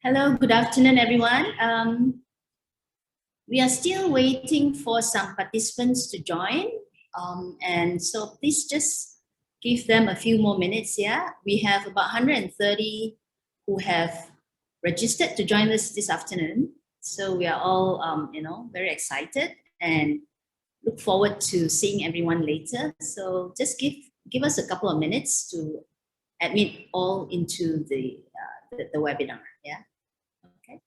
Hello, good afternoon, everyone. We are still waiting for some participants to join. And so please just give them a few more minutes. Yeah, we have about 130 who have registered to join us this afternoon. So we are all, very excited and look forward to seeing everyone later. So just give us a couple of minutes to admit all into the webinar. Yeah. Okay.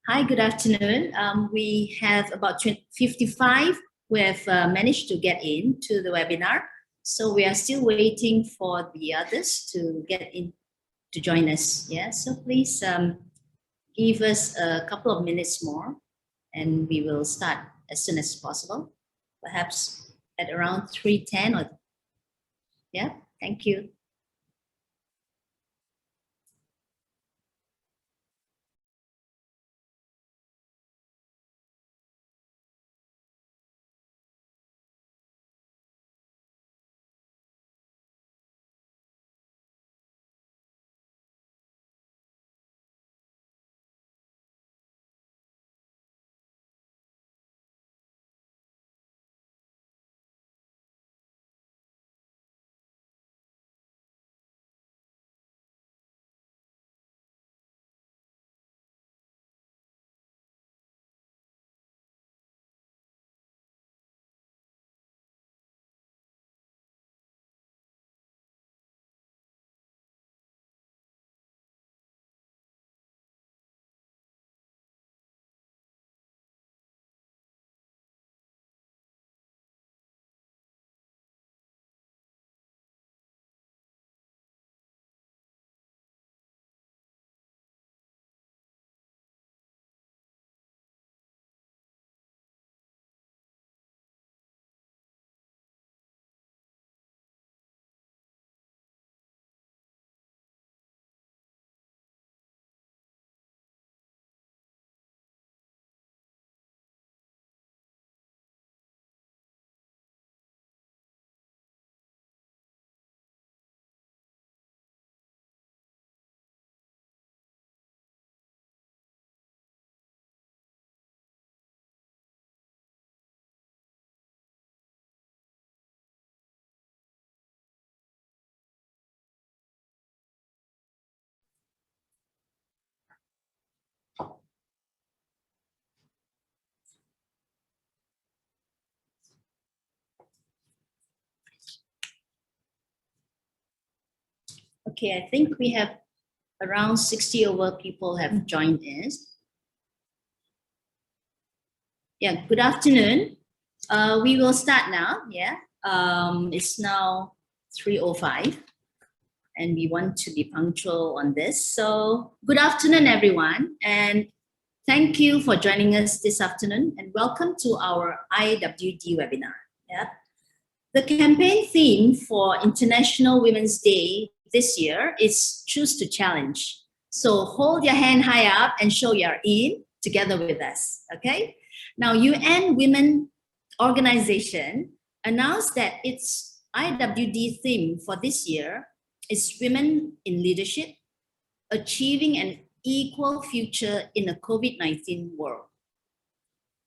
Hi, good afternoon. We have about 55 who have managed to get into the webinar. So we are still waiting for the others to get in to join us. Yeah, so please give us a couple of minutes more and we will start as soon as possible, perhaps at around 3:10 or, yeah, thank you. Okay, I think we have around 60 over people have joined us. Yeah, good afternoon. We will start now. Yeah, it's now 3:05. and we want to be punctual on this. So good afternoon, everyone, and thank you for joining us this afternoon, and welcome to our IWD webinar. Yeah. The campaign theme for International Women's Day this year is Choose to Challenge. So hold your hand high up and show you're in together with us, okay? Now, UN Women Organization announced that its IWD theme for this year is Women in Leadership, Achieving an Equal Future in a COVID-19 World.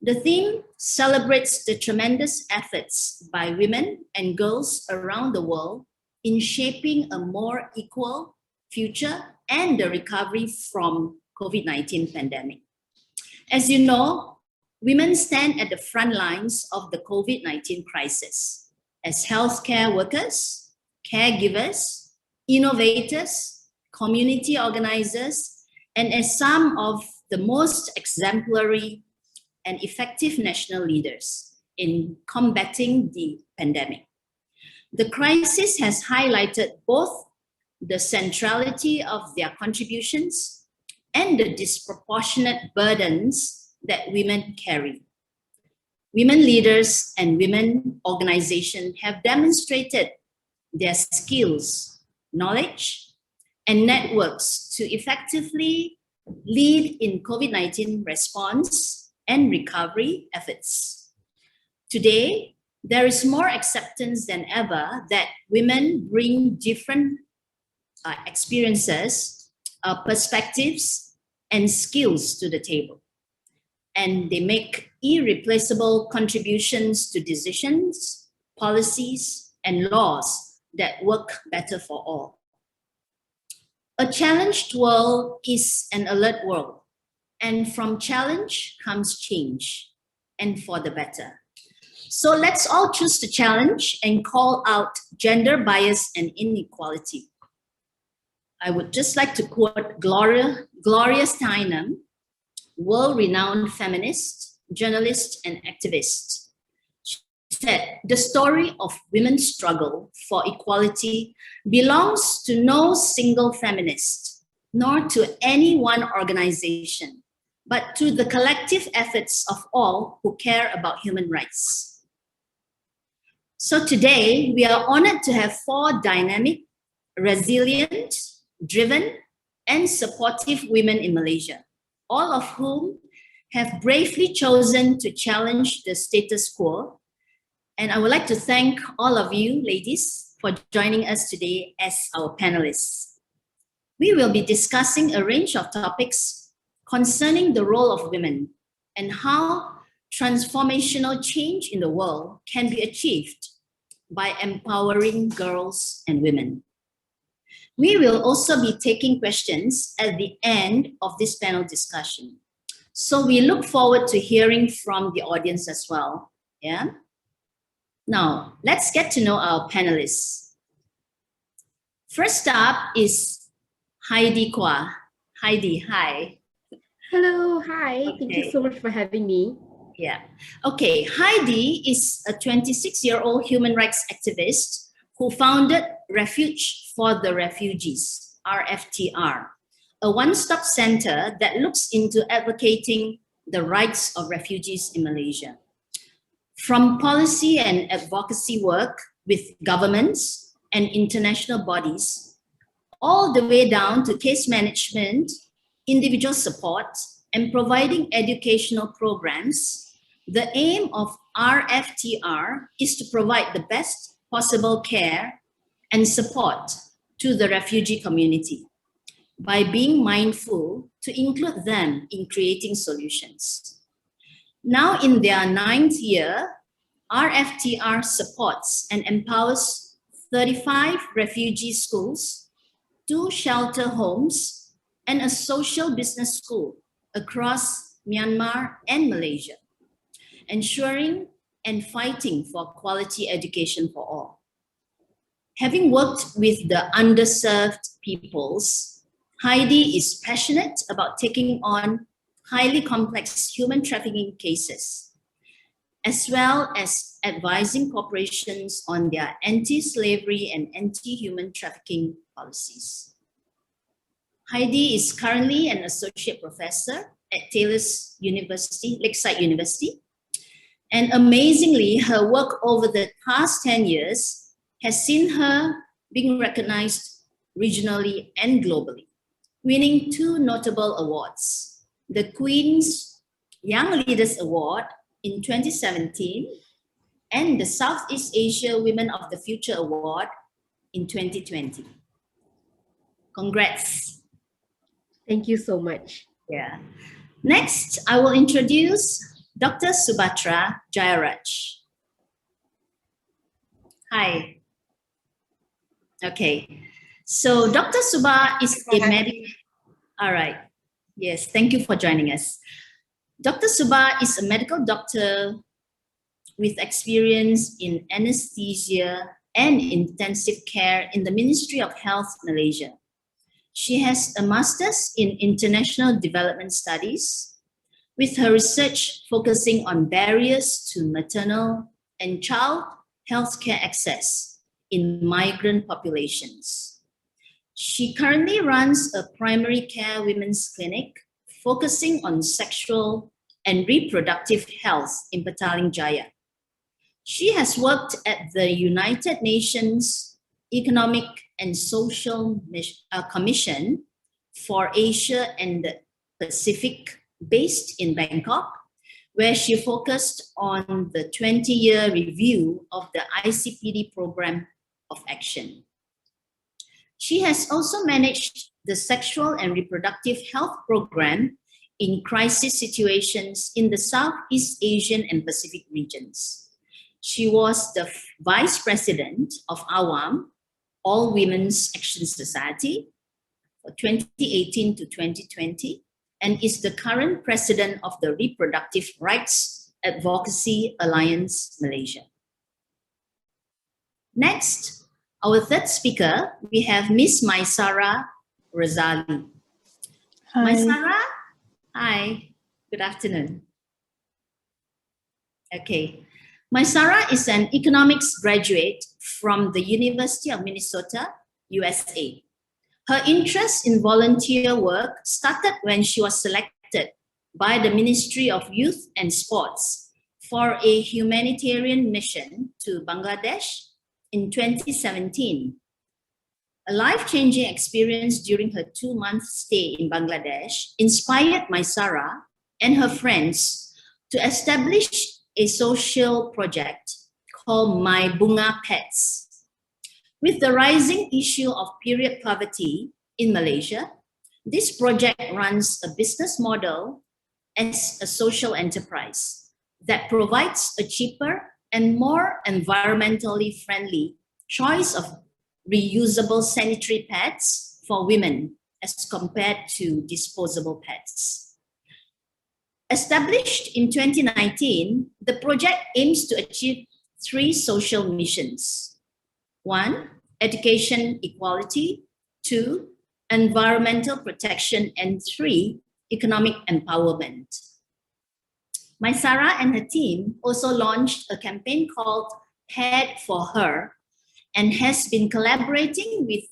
The theme celebrates the tremendous efforts by women and girls around the world in shaping a more equal future and the recovery from COVID-19 pandemic. As you know, women stand at the front lines of the COVID-19 crisis as healthcare workers, caregivers, innovators, community organizers, and as some of the most exemplary and effective national leaders in combating the pandemic. The crisis has highlighted both the centrality of their contributions and the disproportionate burdens that women carry. Women leaders and women organizations have demonstrated their skills, knowledge, and networks to effectively lead in COVID-19 response and recovery efforts. Today, there is more acceptance than ever that women bring different experiences, perspectives, and skills to the table. And they make irreplaceable contributions to decisions, policies, and laws that work better for all. A challenged world is an alert world. And from challenge comes change, and for the better. So let's all choose to challenge and call out gender bias and inequality. I would just like to quote Gloria Steinem, world-renowned feminist, journalist, and activist. She said, "The story of women's struggle for equality belongs to no single feminist, nor to any one organization, but to the collective efforts of all who care about human rights." So today, we are honored to have 4 dynamic, resilient, driven, and supportive women in Malaysia, all of whom have bravely chosen to challenge the status quo. And I would like to thank all of you, ladies, for joining us today as our panelists. We will be discussing a range of topics concerning the role of women and how transformational change in the world can be achieved by empowering girls and women. We will also be taking questions at the end of this panel discussion. So we look forward to hearing from the audience as well. Yeah. Now, let's get to know our panelists. First up is Heidi Kwa. Heidi, hi. Hello, hi. Okay. Thank you so much for having me. Yeah. Okay, Heidi is a 26-year-old human rights activist who founded Refuge for the Refugees, RFTR, a one-stop center that looks into advocating the rights of refugees in Malaysia. From policy and advocacy work with governments and international bodies, all the way down to case management, individual support, and providing educational programs, the aim of RFTR is to provide the best possible care and support to the refugee community by being mindful to include them in creating solutions. Now in their 9th year, RFTR supports and empowers 35 refugee schools, 2 shelter homes, and a social business school across Myanmar and Malaysia, ensuring and fighting for quality education for all. Having worked with the underserved peoples, Heidi is passionate about taking on highly complex human trafficking cases, as well as advising corporations on their anti-slavery and anti-human trafficking policies. Heidi is currently an associate professor at Taylor's University, Lakeside University. And amazingly, her work over the past 10 years has seen her being recognized regionally and globally, winning 2 notable awards: the Queen's Young Leaders Award in 2017 and the Southeast Asia Women of the Future Award in 2020. Congrats. Thank you so much. Yeah. Next, I will introduce Dr. Subatra Jayaraj. Hi. Okay. So Dr. Suba is a medical. All right. Yes, thank you for joining us. Dr. Suba is a medical doctor with experience in anesthesia and intensive care in the Ministry of Health, Malaysia. She has a master's in international development studies, with her research focusing on barriers to maternal and child healthcare access in migrant populations. She currently runs a primary care women's clinic focusing on sexual and reproductive health in Petaling Jaya. She has worked at the United Nations Economic and Social Commission for Asia and the Pacific, based in Bangkok, where she focused on the 20-year review of the ICPD program of action. She has also managed the sexual and reproductive health program in crisis situations in the Southeast Asian and Pacific regions. She was the vice president of AWAM, All Women's Action Society, for 2018 to 2020, and is the current president of the Reproductive Rights Advocacy Alliance, Malaysia. Next, our third speaker, we have Miss Maisara Razani. Hi. Maisara, hi, good afternoon. Okay, Maisara is an economics graduate from the University of Minnesota, USA. Her interest in volunteer work started when she was selected by the Ministry of Youth and Sports for a humanitarian mission to Bangladesh in 2017. A life-changing experience during her 2-month stay in Bangladesh inspired Maisara and her friends to establish a social project called My Bunga Pets. With the rising issue of period poverty in Malaysia, this project runs a business model as a social enterprise that provides a cheaper and more environmentally friendly choice of reusable sanitary pads for women as compared to disposable pads. Established in 2019, the project aims to achieve 3 social missions. 1, education equality. 2, environmental protection. And 3, economic empowerment. Maisara and her team also launched a campaign called Pad for Her and has been collaborating with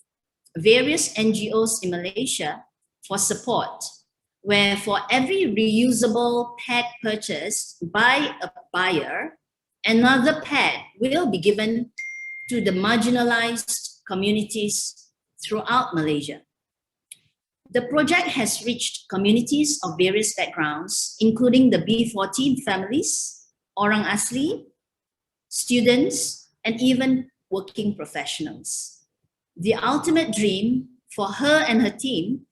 various NGOs in Malaysia for support, where for every reusable pad purchased by a buyer, another pad will be given to the marginalized communities throughout Malaysia. The project has reached communities of various backgrounds, including the B14 families, Orang Asli, students, and even working professionals. The ultimate dream for her and her team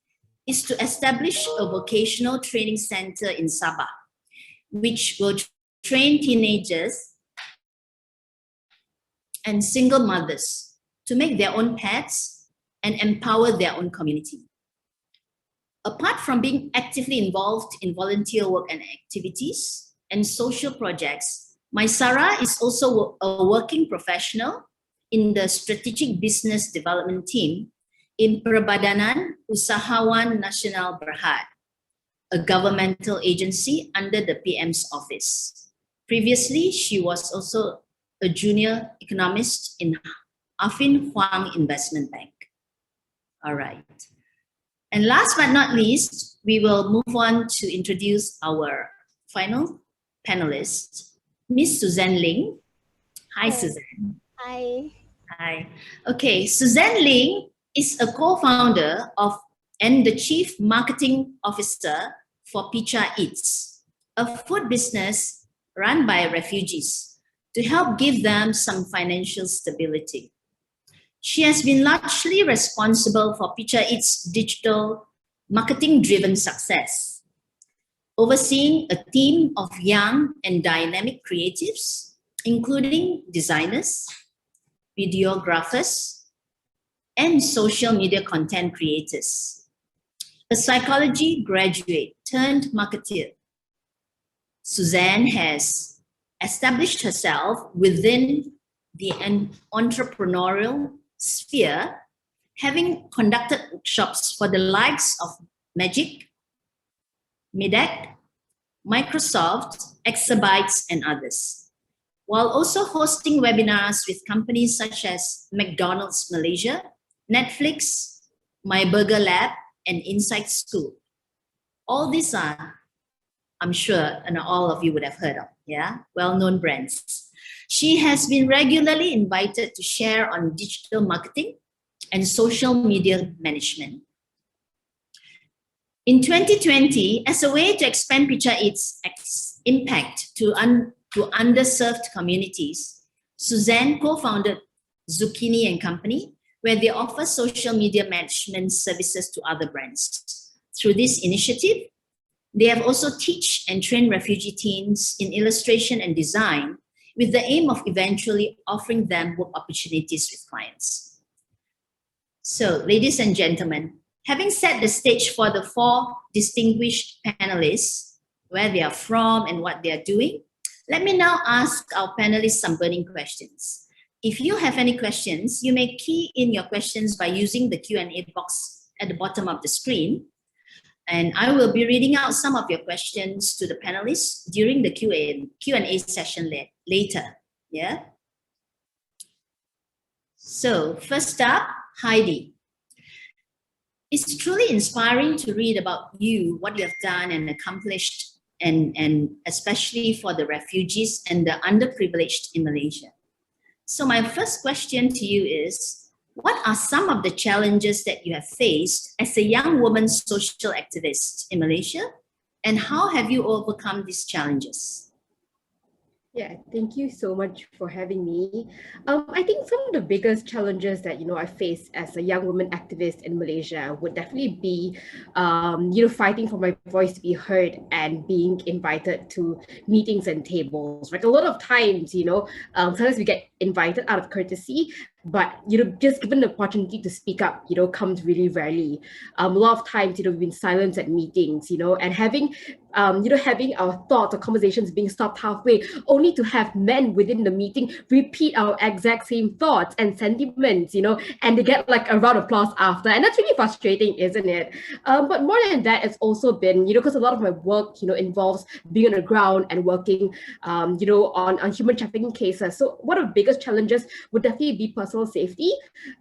is to establish a vocational training center in Sabah, which will train teenagers and single mothers to make their own pads and empower their own community. Apart from being actively involved in volunteer work and activities and social projects, Maisara is also a working professional in the Strategic Business Development Team in Perbadanan Usahawan Nasional Berhad, a governmental agency under the PM's office. Previously, she was also a junior economist in Affin Hwang Investment Bank. All right. And last but not least, we will move on to introduce our final panelist, Miss Suzanne Ling. Hi, Suzanne. Hi. Hi. Okay, Suzanne Ling is a co-founder of and the chief marketing officer for Picha Eats, a food business run by refugees to help give them some financial stability. She has been largely responsible for Picha Eats' digital marketing-driven success, overseeing a team of young and dynamic creatives, including designers, videographers, and social media content creators. A psychology graduate turned marketeer, Suzanne has established herself within the entrepreneurial sphere, having conducted workshops for the likes of Magic, Midec, Microsoft, Exabytes, and others, while also hosting webinars with companies such as McDonald's Malaysia, Netflix, My Burger Lab, and Insight School. All these are, I'm sure, and all of you would have heard of, well-known brands. She has been regularly invited to share on digital marketing and social media management. In 2020, as a way to expand Picha Eats' impact to underserved communities, Suzanne co-founded Zucchini and Company, where they offer social media management services to other brands. Through this initiative, they have also teach and train refugee teens in illustration and design with the aim of eventually offering them work opportunities with clients. So, ladies and gentlemen, having set the stage for the four distinguished panelists, where they are from and what they are doing, let me now ask our panelists some burning questions. If you have any questions, you may key in your questions by using the Q&A box at the bottom of the screen. And I will be reading out some of your questions to the panelists during the Q&A session later. Yeah. So first up, Heidi. It's truly inspiring to read about you, what you have done and accomplished, and especially for the refugees and the underprivileged in Malaysia. So my first question to you is, what are some of the challenges that you have faced as a young woman social activist in Malaysia? And how have you overcome these challenges? Yeah, thank you so much for having me. I think some of the biggest challenges that, I face as a young woman activist in Malaysia would definitely be, fighting for my voice to be heard and being invited to meetings and tables. Like a lot of times, sometimes we get invited out of courtesy, but, just given the opportunity to speak up, comes really rarely. A lot of times, we've been silenced at meetings, and having our thoughts or conversations being stopped halfway, only to have men within the meeting repeat our exact same thoughts and sentiments, and they get like a round of applause after. And that's really frustrating, isn't it? But more than that, it's also been, because a lot of my work, involves being on the ground and working, on human trafficking cases. So one of the biggest challenges would definitely be personal safety.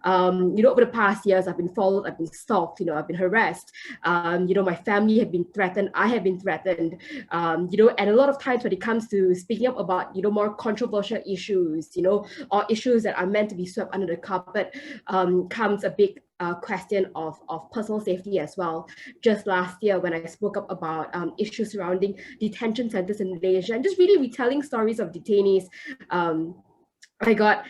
Over the past years, I've been followed, I've been stalked, I've been harassed. My family have been threatened, I have been threatened, and a lot of times when it comes to speaking up about, more controversial issues, or issues that are meant to be swept under the carpet, comes a big question of personal safety as well. Just last year, when I spoke up about issues surrounding detention centers in Malaysia and just really retelling stories of detainees, I got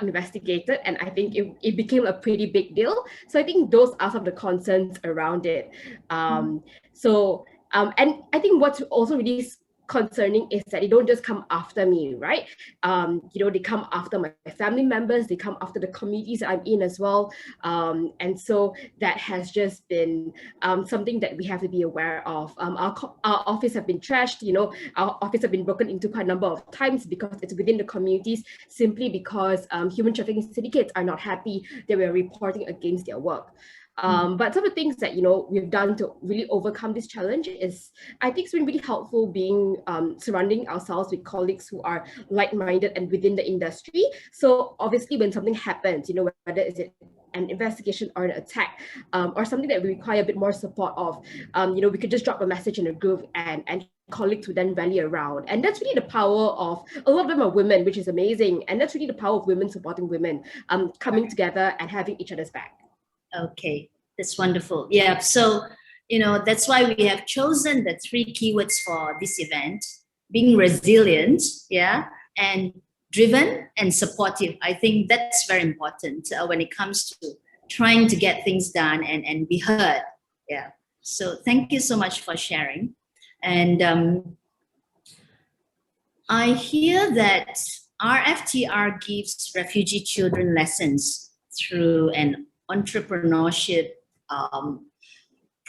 investigated, and I think it became a pretty big deal. So I think those are some of the concerns around it. And I think what's also really concerning is that they don't just come after me, right? They come after my family members, they come after the communities that I'm in as well. And so that has just been something that we have to be aware of. Our office have been trashed, our office have been broken into quite a number of times because it's within the communities, simply because human trafficking syndicates are not happy that we're reporting against their work. But some of the things that we've done to really overcome this challenge is, I think it's been really helpful being surrounding ourselves with colleagues who are like-minded and within the industry. So obviously when something happens, whether an investigation or an attack, or something that we require a bit more support of, we could just drop a message in a group and colleagues would then rally around. And that's really the power of, a lot of them are women, which is amazing. And that's really the power of women supporting women, coming together and having each other's back. Okay, that's wonderful. Yeah, so, that's why we have chosen the 3 keywords for this event: being resilient, and driven and supportive. I think that's very important when it comes to trying to get things done and be heard. Yeah. So thank you so much for sharing. And I hear that RFTR gives refugee children lessons through an entrepreneurship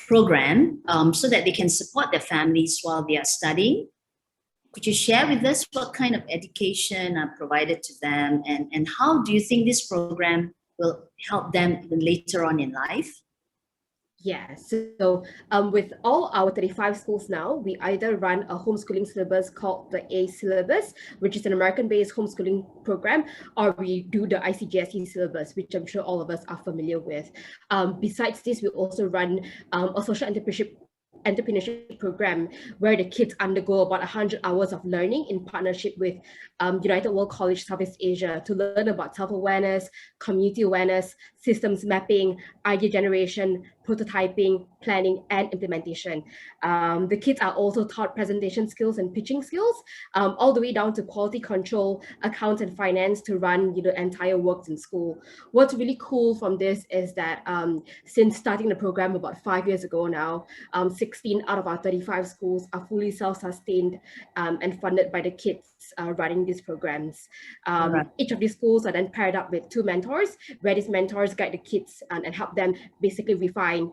program so that they can support their families while they are studying. Could you share with us what kind of education are provided to them, and how do you think this program will help them even later on in life? Yeah, so with all our 35 schools now, we either run a homeschooling syllabus called the A syllabus, which is an American-based homeschooling program, or we do the ICGSE syllabus, which I'm sure all of us are familiar with. Besides this, we also run a social entrepreneurship program where the kids undergo about 100 hours of learning in partnership with United World College Southeast Asia to learn about self-awareness, community awareness, systems mapping, idea generation, prototyping, planning, and implementation. The kids are also taught presentation skills and pitching skills, all the way down to quality control, accounts and finance to run the entire works in school. What's really cool from this is that since starting the program about 5 years ago now, 16 out of our 35 schools are fully self-sustained and funded by the kids running these programs. Right. Each of these schools are then paired up with 2 mentors, where these mentors guide the kids and help them basically refine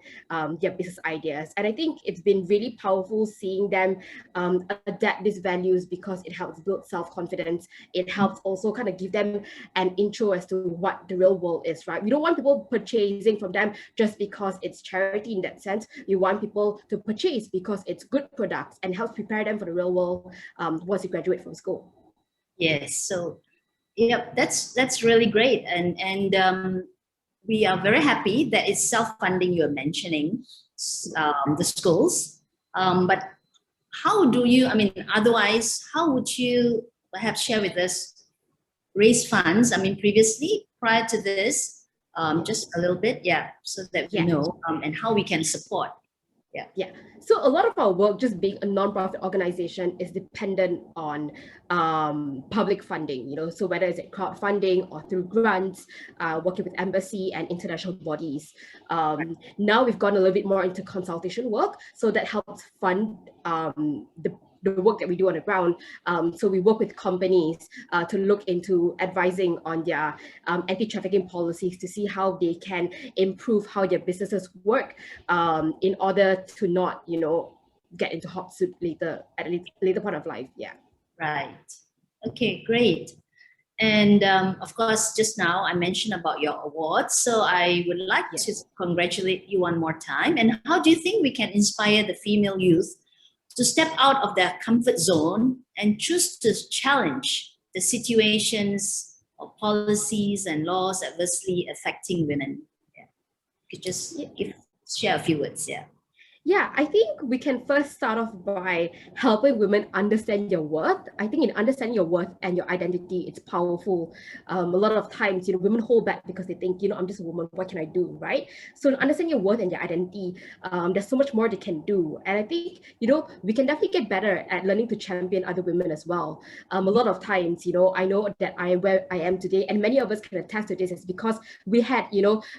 their business ideas. And I think it's been really powerful seeing them adapt these values, because it helps build self-confidence. It helps also kind of give them an intro as to what the real world is, right? We don't want people purchasing from them just because it's charity in that sense. We want people to purchase because it's good products and helps prepare them for the real world once you graduate from school. Yes, so yeah, that's really great, and we are very happy that it's self-funding. You're mentioning the schools, but how do you? I mean, otherwise, how would you perhaps share with us raise funds? I mean, previously, prior to this, just a little bit, so that we know and how we can support. Yeah. So a lot of our work, just being a non-profit organization, is dependent on public funding, so whether it's crowdfunding or through grants, working with embassy and international bodies. Now we've gone a little bit more into consultation work, so that helps fund the work that we do on the ground. So we work with companies to look into advising on their anti-trafficking policies to see how they can improve how their businesses work in order to not, get into hot soup later at a later point of life. Yeah. Right. Okay, great. And of course, just now I mentioned about your awards. So I would like to congratulate you one more time. And how do you think we can inspire the female youth to step out of their comfort zone and choose to challenge the situations or policies and laws adversely affecting women? Could just share a few words. Yeah, I think we can first start off by helping women understand your worth. I think in understanding your worth and your identity, it's powerful. A lot of times, women hold back because they think, I'm just a woman, what can I do, right? So understand your worth and your identity, there's so much more they can do. And I think, we can definitely get better at learning to champion other women as well. A lot of times, I know that I am where I am today, and many of us can attest to this, is because we had,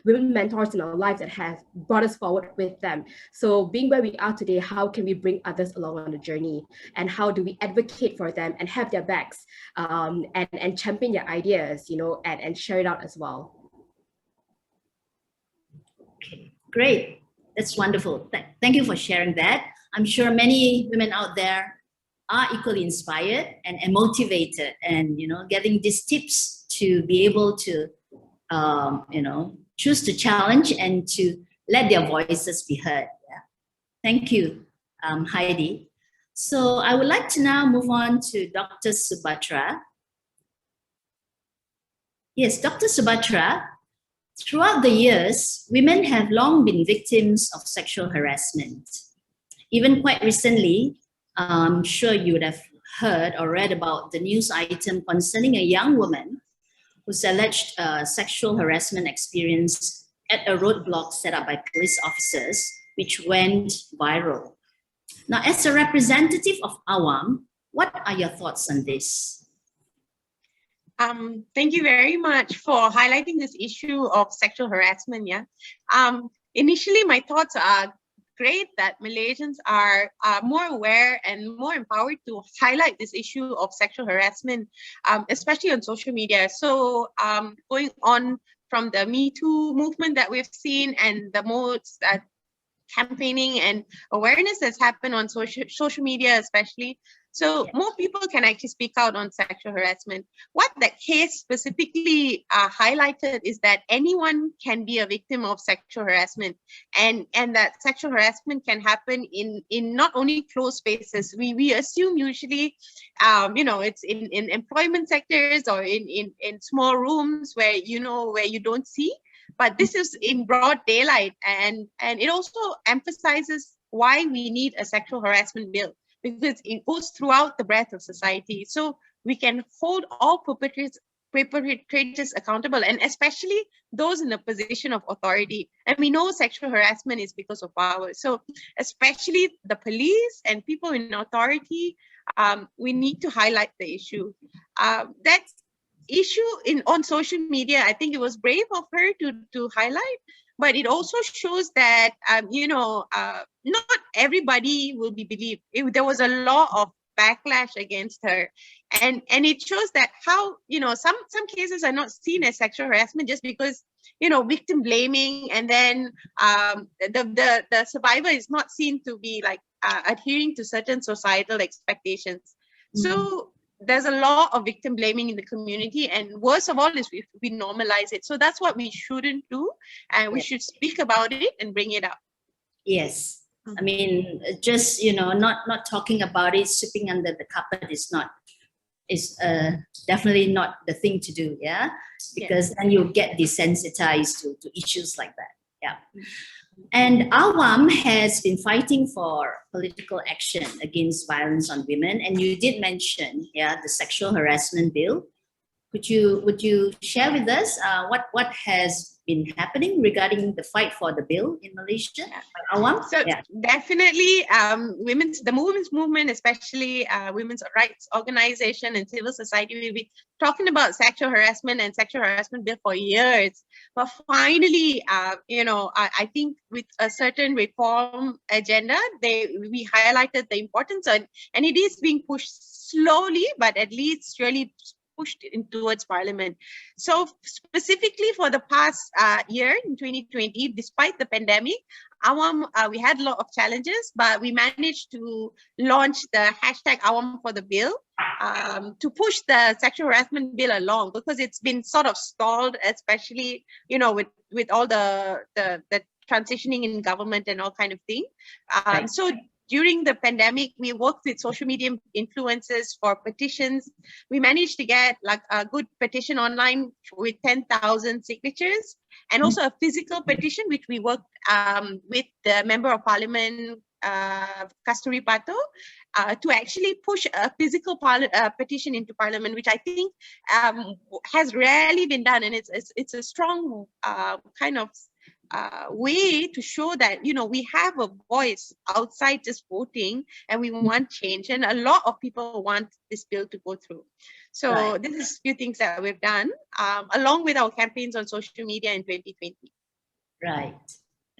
women mentors in our lives that have brought us forward with them. So being where we are today, how can we bring others along on the journey, and how do we advocate for them and have their backs and champion their ideas, and share it out as well. Okay, great. That's wonderful. Thank you for sharing that. I'm sure many women out there are equally inspired and motivated, and getting these tips to be able to choose to challenge and to let their voices be heard. Thank you, Heidi. So I would like to now move on to Dr. Subatra. Yes, Dr. Subatra. Throughout the years, women have long been victims of sexual harassment. Even quite recently, I'm sure you would have heard or read about the news item concerning a young woman whose alleged sexual harassment experience at a roadblock set up by police officers, which went viral. Now, as a representative of Awam, what are your thoughts on this? Thank you very much for highlighting this issue of sexual harassment. Yeah. Initially, my thoughts are great that Malaysians are more aware and more empowered to highlight this issue of sexual harassment, especially on social media. So going on from the Me Too movement that we've seen and the most campaigning and awareness that's happened on social media, especially. So more people can actually speak out on sexual harassment. What that case specifically highlighted is that anyone can be a victim of sexual harassment, and that sexual harassment can happen in not only closed spaces. We assume usually, it's in employment sectors or in small rooms where you don't see. But this is in broad daylight, and it also emphasizes why we need a sexual harassment bill, because it goes throughout the breadth of society. So we can hold all perpetrators accountable, and especially those in a position of authority. And we know sexual harassment is because of power. So especially the police and people in authority, we need to highlight the issue. That issue on social media, I think it was brave of her to highlight, but it also shows that, not everybody will be believed. There was a lot of backlash against her. And it shows that how, some cases are not seen as sexual harassment just because, victim blaming, and then the survivor is not seen to be like adhering to certain societal expectations. So there's a lot of victim blaming in the community, and worst of all is we normalize it. So that's what we shouldn't do, and we should speak about it and bring it up. Yes, I mean, just not talking about it, sweeping under the carpet is definitely not the thing to do. Yeah, because then you get desensitized to issues like that. Yeah. And Awam has been fighting for political action against violence on women. And you did mention, the sexual harassment bill. Would you share with us what has been happening regarding the fight for the bill in Malaysia? Awam? So definitely, the women's movement, especially women's rights organization and civil society, we've been talking about sexual harassment and sexual harassment bill for years. But finally, I think with a certain reform agenda, we highlighted the importance, and it is being pushed slowly, but at least really pushed in towards Parliament. So specifically for the past year in 2020, despite the pandemic, we had a lot of challenges, but we managed to launch the hashtag Awam for the bill to push the sexual harassment bill along, because it's been sort of stalled, especially with all the transitioning in government and all kind of thing. So during the pandemic, we worked with social media influencers for petitions. We managed to get like a good petition online with 10,000 signatures, and also a physical petition, which we worked with the Member of Parliament, Kasturi Pato, to actually push a physical petition into Parliament, which I think has rarely been done. And it's a strong kind of way to show that we have a voice outside just voting, and we want change, and a lot of people want this bill to go through. So this is a few things that we've done along with our campaigns on social media in 2020. Right.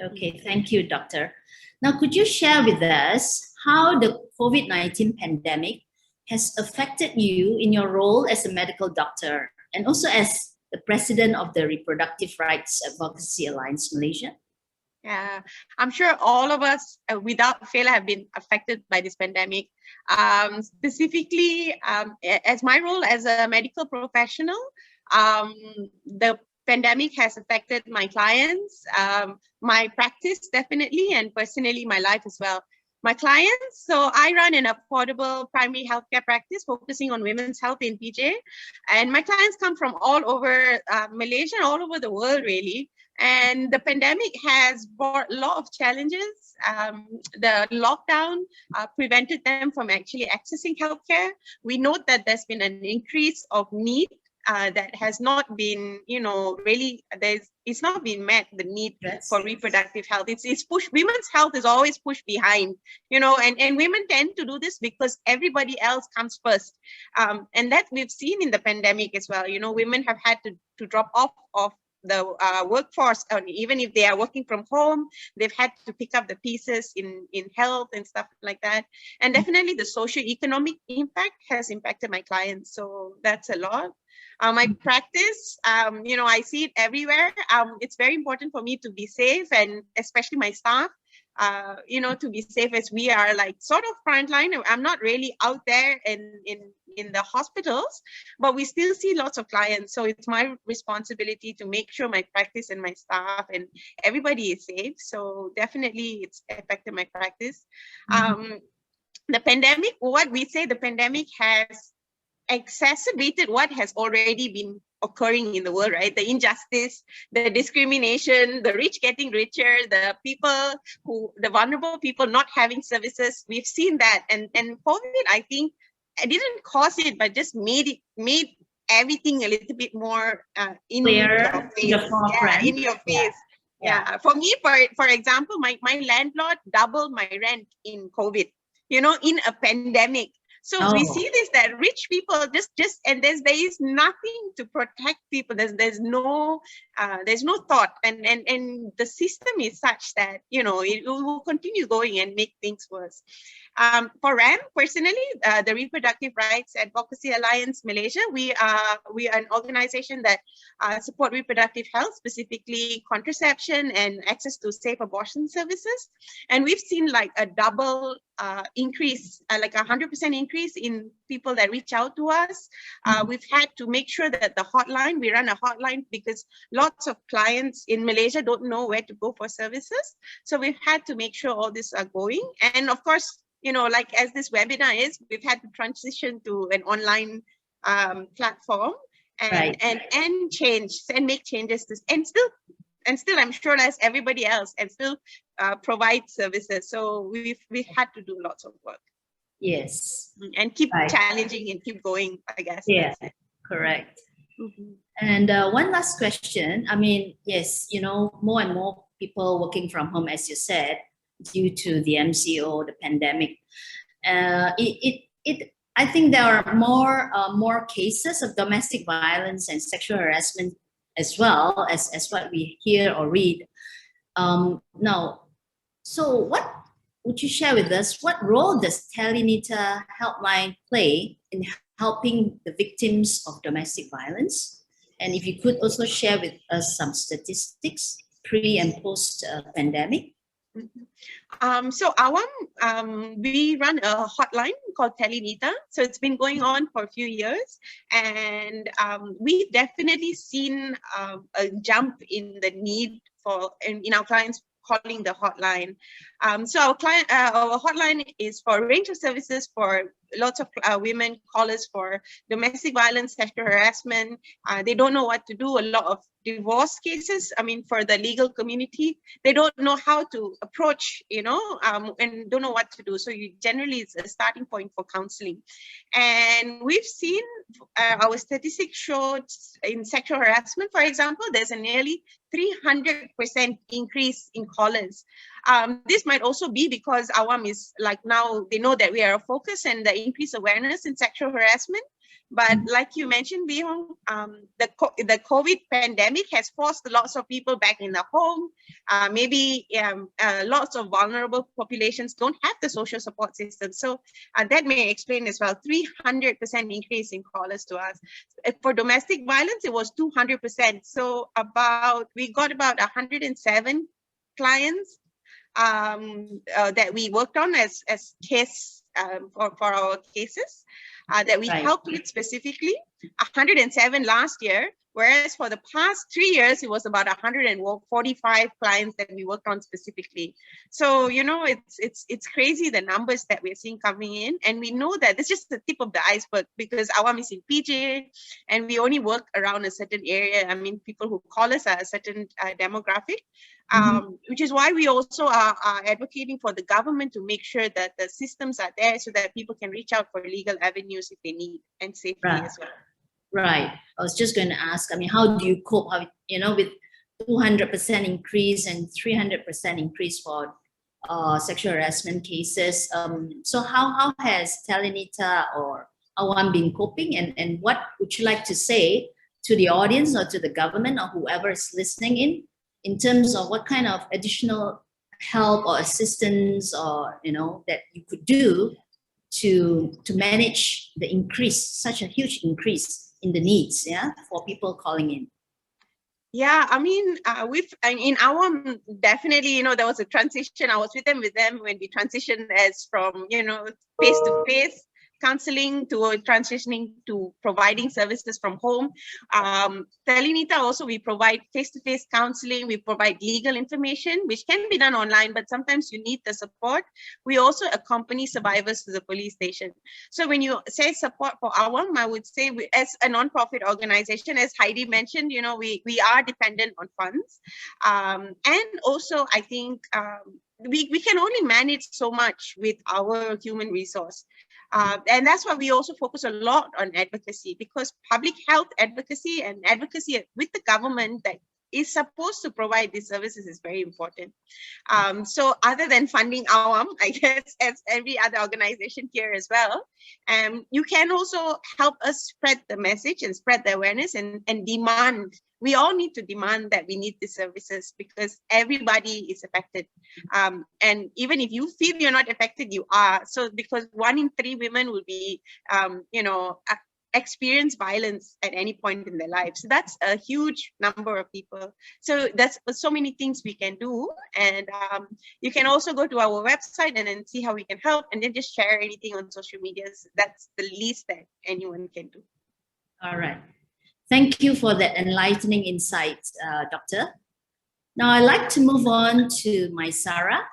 Okay, thank you, Doctor. Now, could you share with us how the COVID-19 pandemic has affected you in your role as a medical doctor, and also as the president of the Reproductive Rights Advocacy Alliance Malaysia? Yeah, I'm sure all of us, without fail, have been affected by this pandemic. Specifically, as my role as a medical professional, the pandemic has affected my clients, my practice definitely, and personally my life as well. my clients. So I run an affordable primary healthcare practice focusing on women's health in PJ. And my clients come from all over Malaysia, all over the world, really. And the pandemic has brought a lot of challenges. The lockdown prevented them from actually accessing healthcare. We note that there's been an increase of need that has not been, really, it's not been met, the need for reproductive health. It's pushed, women's health is always pushed behind, and women tend to do this because everybody else comes first. And that we've seen in the pandemic as well. Women have had to drop off of the workforce, even if they are working from home, they've had to pick up the pieces in health and stuff like that. And definitely the socio-economic impact has impacted my clients. So that's a lot. My practice, I see it everywhere. It's very important for me to be safe, and especially my staff, to be safe, as we are like sort of frontline. I'm not really out there in the hospitals, but we still see lots of clients. So it's my responsibility to make sure my practice and my staff and everybody is safe. So definitely it's affected my practice. The pandemic, the pandemic has exacerbated what has already been occurring in the world, right? The injustice, the discrimination, the rich getting richer, the vulnerable people not having services. We've seen that. And COVID, I think, I didn't cause it, but just made everything a little bit more in your face. In your face. Yeah. For me, for example, my landlord doubled my rent in COVID, in a pandemic. So we see this, that rich people just and there is nothing to protect people. There's no thought, and the system is such that it will continue going and make things worse. For RAM personally, the Reproductive Rights Advocacy Alliance Malaysia, we are an organization that support reproductive health, specifically contraception and access to safe abortion services. And we've seen like a double increase, like 100% increase in people that reach out to us. We've had to make sure that we run a hotline because lots of clients in Malaysia don't know where to go for services. So we've had to make sure all this are going. And of course, like as this webinar is, we've had to transition to an online platform and change and make changes to, and still I'm sure as everybody else, and still provide services. So we've had to do lots of work. Yes. And keep challenging and keep going, I guess. Yeah, correct. And one last question. I mean, yes, more and more people working from home, as you said, due to the MCO, the pandemic. I think there are more cases of domestic violence and sexual harassment as well as what we hear or read. Now, so what would you share with us? What role does talinita Helpline play in helping the victims of domestic violence? And if you could also share with us some statistics pre and post pandemic. So we run a hotline called talinita. So it's been going on for a few years, and we've definitely seen a jump in the need in our clients calling the hotline. So our hotline is for a range of services for lots of women callers for domestic violence, sexual harassment. They don't know what to do. A lot of divorce cases. I mean, for the legal community, they don't know how to approach, and don't know what to do. So generally, it's a starting point for counseling. And we've seen our statistics showed in sexual harassment, for example, there's a nearly 300% increase in callers. This might also be because Awam is like now they know that we are a focus and the increased awareness in sexual harassment. But like you mentioned, Bee Hong, the COVID pandemic has forced lots of people back in the home. Maybe lots of vulnerable populations don't have the social support system. So that may explain as well, 300% increase in callers to us. For domestic violence, it was 200%. So we got about 107 clients that we worked on as case for our cases. that we helped with specifically, 107 last year. Whereas for the past 3 years, it was about 145 clients that we worked on specifically. So, you know, it's crazy the numbers that we're seeing coming in. And we know that it's just the tip of the iceberg because Awam is in PJ and we only work around a certain area. I mean, people who call us are a certain demographic, which is why we also are advocating for the government to make sure that the systems are there so that people can reach out for legal avenues if they need and safely as well. Right. I was just going to ask, I mean, how do you cope, you know, with 200% increase and 300% increase for sexual harassment cases? So how has Talinita or Awam been coping? And what would you like to say to the audience or to the government or whoever is listening in terms of what kind of additional help or assistance or, you know, that you could do to manage the increase, such a huge increase in the needs, for people calling in? Yeah, I mean, in Awam, definitely, you know, there was a transition. I was with them when we transitioned as from, you know, face-to-face counseling to transitioning to providing services from home. Talinita also, we provide face-to-face counseling. We provide legal information, which can be done online, but sometimes you need the support. We also accompany survivors to the police station. So when you say support for Awam, I would say as a non-profit organization, as Heidi mentioned, you know, we are dependent on funds. And also, I think we can only manage so much with our human resource. And that's why we also focus a lot on advocacy, because public health advocacy and advocacy with the government that is supposed to provide these services is very important. So other than funding Awam, I guess, as every other organization here as well, you can also help us spread the message and spread the awareness and demand. We all need to demand that we need these services because everybody is affected. And even if you feel you're not affected, you are. So because 1 in 3 women will be, you know, experience violence at any point in their lives. So that's a huge number of people. So that's so many things we can do. And you can also go to our website and then see how we can help and then just share anything on social media. That's the least that anyone can do. All right. Thank you for that enlightening insight, Doctor. Now I'd like to move on to Maisara.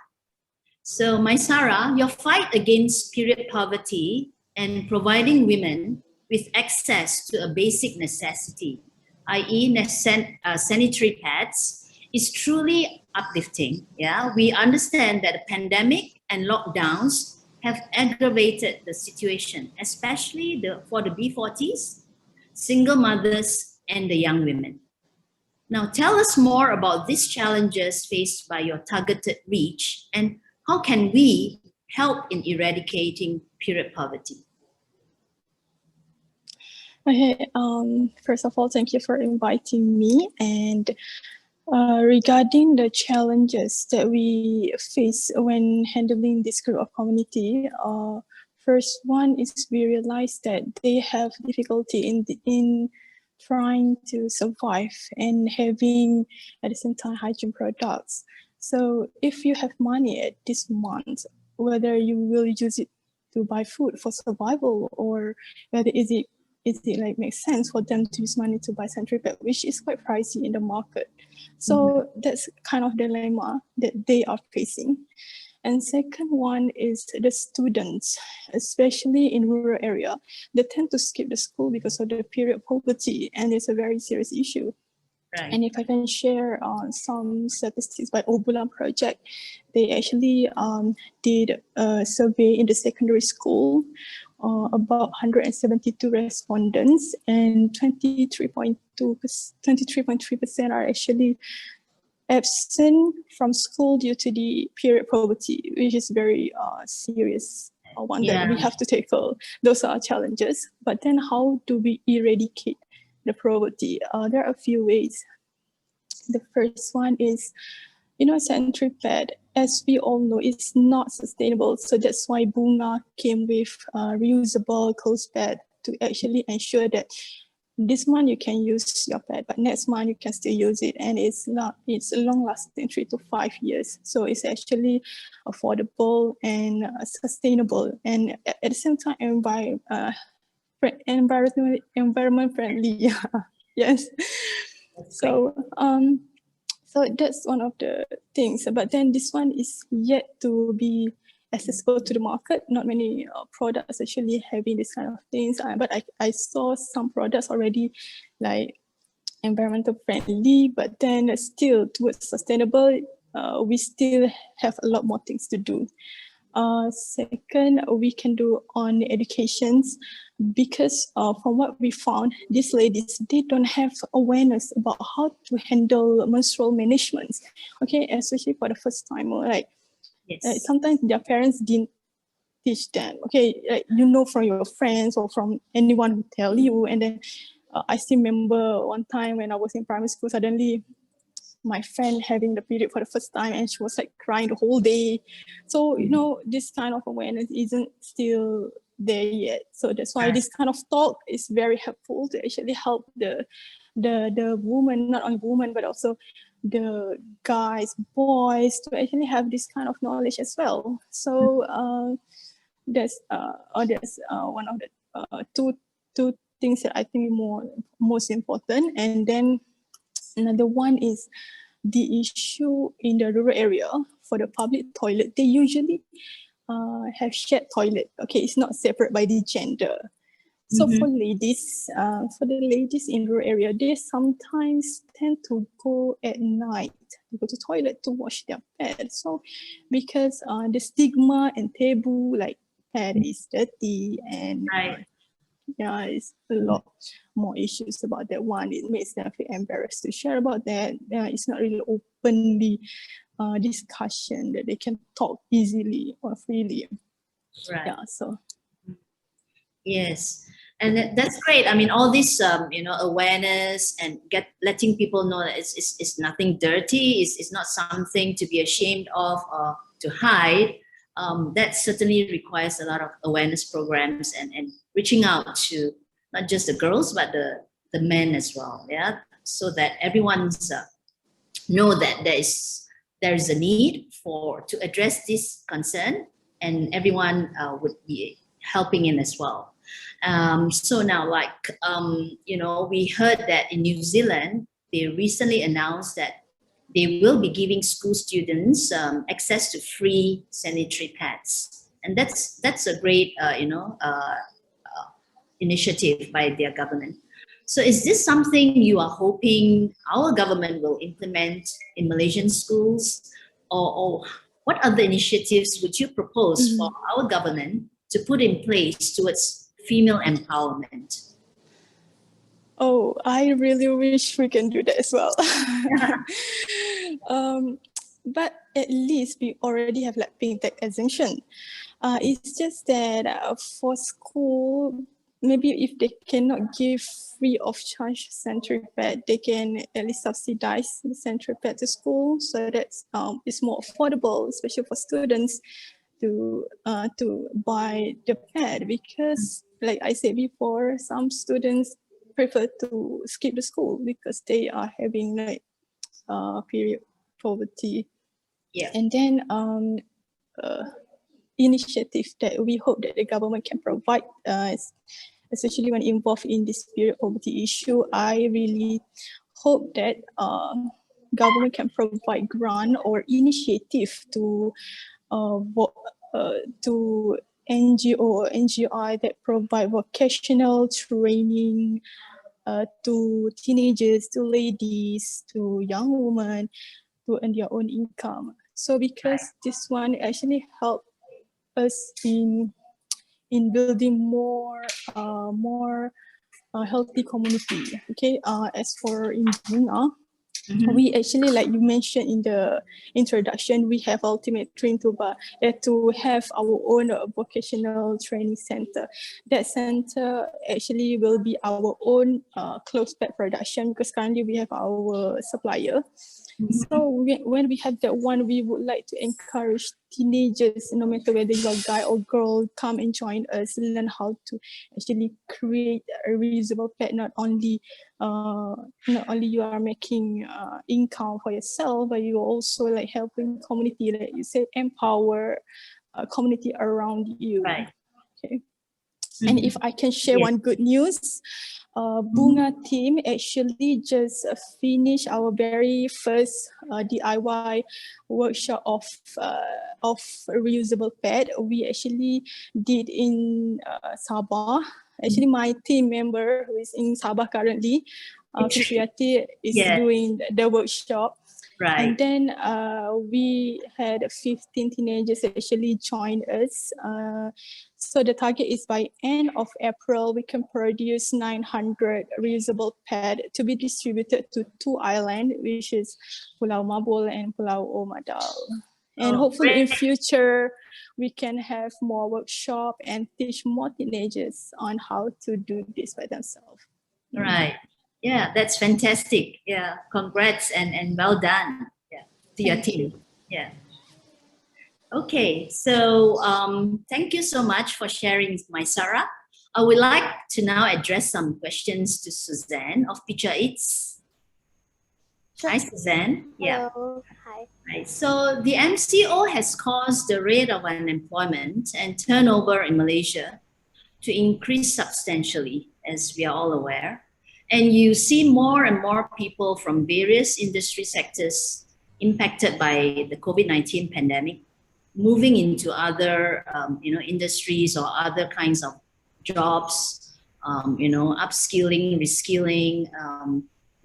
So Maisara, your fight against period poverty and providing women with access to a basic necessity, i.e. sanitary pads, is truly uplifting. Yeah, we understand that the pandemic and lockdowns have aggravated the situation, especially for the B40s, single mothers, and the young women. Now, tell us more about these challenges faced by your targeted reach and how can we help in eradicating period poverty? Okay, first of all, thank you for inviting me. And regarding the challenges that we face when handling this group of community, first one is we realize that they have difficulty in trying to survive and having at the same time hygiene products. So if you have money at this month, whether you will use it to buy food for survival or whether is it like makes sense for them to use money to buy sanitary pad, which is quite pricey in the market. So that's kind of dilemma that they are facing. And second one is the students, especially in rural area, they tend to skip the school because of the period poverty, and it's a very serious issue. Right. And if I can share some statistics by Obulan project, they actually did a survey in the secondary school, about 172 respondents, and 23.3% are actually absent from school due to the period poverty, which is very serious one that we have to tackle. Those are challenges. But then how do we eradicate the poverty? There are a few ways. The first one is, sanitary pad, as we all know, is not sustainable. So that's why Bunga came with reusable clothes pad to actually ensure that this month you can use your pad, but next month you can still use it, and it's long lasting 3 to 5 years. So it's actually affordable and sustainable, and at the same time environment friendly. Yes. So so that's one of the things. But then this one is yet to be accessible to the market. Not many products actually having this kind of things. But I saw some products already like environmental friendly, but then still towards sustainable, we still have a lot more things to do. Second, we can do on educations, because from what we found, these ladies, they don't have awareness about how to handle menstrual management. Okay, especially for the first time, like Yes. sometimes their parents didn't teach them. Okay, like, you know, from your friends or from anyone who tell you. And then I still remember one time when I was in primary school, suddenly my friend having the period for the first time and she was like crying the whole day. So, you know, this kind of awareness isn't still there yet. So that's why this kind of talk is very helpful to actually help the woman, not only women, but also the guys, boys, to actually have this kind of knowledge as well. So that's one of the two things that I think most important. And then another one is the issue in the rural area for the public toilet. They usually have shared toilet. Okay, it's not separate by the gender. So for the ladies in rural area, they sometimes tend to go at night to go to toilet to wash their pad. So because the stigma and taboo, like pad is dirty, and yeah, it's a lot more issues about that one. It makes them feel embarrassed to share about that. It's not really openly discussion that they can talk easily or freely. Right. Yeah, so. Yes, and that's great. I mean, all this, awareness and letting people know that it's nothing dirty. It's not something to be ashamed of or to hide. That certainly requires a lot of awareness programs and reaching out to not just the girls but the men as well. Yeah, so that everyone's know that there is a need to address this concern, and everyone would be helping in as well. So now, we heard that in New Zealand, they recently announced that they will be giving school students access to free sanitary pads. And that's a great, initiative by their government. So is this something you are hoping our government will implement in Malaysian schools? Or what other initiatives would you propose for our government to put in place towards female empowerment? Oh, I really wish we can do that as well. But at least we already have like pink tag exemption. It's just that for school, maybe if they cannot give free of charge sanitary pad, they can at least subsidize the sanitary pad to school, so that it's more affordable, especially for students to buy the pad. Because like I said before, some students prefer to skip the school because they are having like period poverty. Yeah. And then initiative that we hope that the government can provide, especially when involved in this period poverty issue. I really hope that government can provide grant or initiative to NGO or NGI that provide vocational training to teenagers, to ladies, to young women to earn their own income. So because this one actually help us in building more healthy community. Okay, as for in Bunga, we actually, like you mentioned in the introduction, we have ultimate dream to have our own vocational training center. That center actually will be our own closed pad production, because currently we have our supplier. So when we have that one, we would like to encourage teenagers, no matter whether you're a guy or girl, come and join us, learn how to actually create a reusable pad. Not only you are making income for yourself, but you also like helping community, like you say, empower community around you. Right. Okay. And if I can share one good news, Bunga team actually just finished our very first DIY workshop of reusable pad. We actually did in Sabah. Actually, my team member who is in Sabah currently, Fishriati, is doing the workshop. Right. And then we had 15 teenagers actually join us. So the target is by end of April, we can produce 900 reusable pad to be distributed to 2 islands, which is Pulau Mabul and Pulau Omadal. And hopefully in future, we can have more workshop and teach more teenagers on how to do this by themselves. Right. Yeah, that's fantastic. Yeah, congrats and well done. Yeah, to your team. Yeah. Okay, so thank you so much for sharing, Maisara. I would like to now address some questions to Suzanne of Picture Eats. Sure. Hi, Suzanne. Yeah. Hello. Hi. Right. So the MCO has caused the rate of unemployment and turnover in Malaysia to increase substantially, as we are all aware. And you see more and more people from various industry sectors impacted by the COVID-19 pandemic moving into other industries or other kinds of jobs, upskilling, reskilling.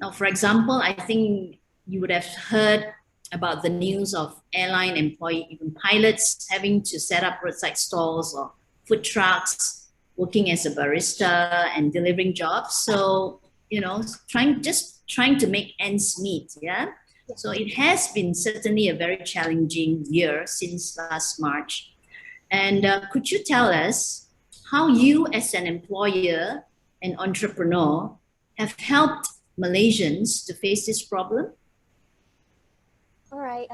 Now, for example, I think you would have heard about the news of airline employee, even pilots having to set up roadside stalls or food trucks, working as a barista and delivering jobs. So, trying to make ends meet, yeah? So it has been certainly a very challenging year since last March. And could you tell us how you as an employer and entrepreneur have helped Malaysians to face this problem? All right.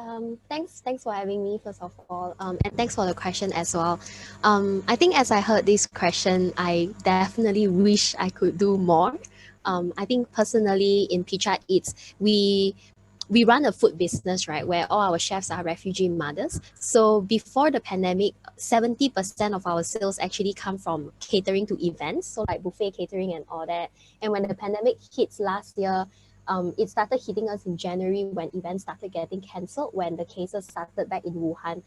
Thanks for having me, first of all. And thanks for the question as well. I think as I heard this question, I definitely wish I could do more. I think personally in Picture Eats, we run a food business, right, where all our chefs are refugee mothers. So before the pandemic, 70% of our sales actually come from catering to events, so like buffet catering and all that. And when the pandemic hits last year, it started hitting us in January when events started getting cancelled, when the cases started back in Wuhan.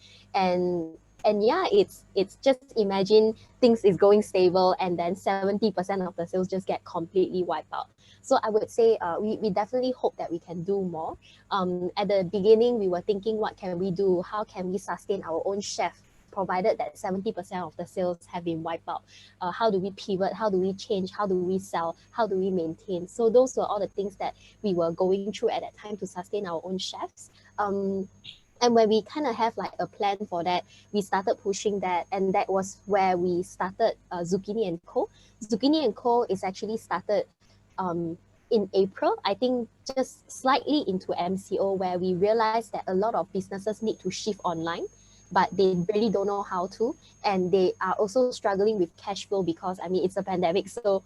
And yeah, it's just imagine things is going stable and then 70% of the sales just get completely wiped out. So I would say we definitely hope that we can do more. At the beginning, we were thinking, what can we do? How can we sustain our own chef, provided that 70% of the sales have been wiped out? How do we pivot? How do we change? How do we sell? How do we maintain? So those were all the things that we were going through at that time to sustain our own chefs. And when we kind of have like a plan for that, we started pushing that, and that was where we started Zucchini & Co. Zucchini & Co. is actually started in April, I think just slightly into MCO, where we realized that a lot of businesses need to shift online, but they really don't know how to. And they are also struggling with cash flow because, I mean, it's a pandemic. So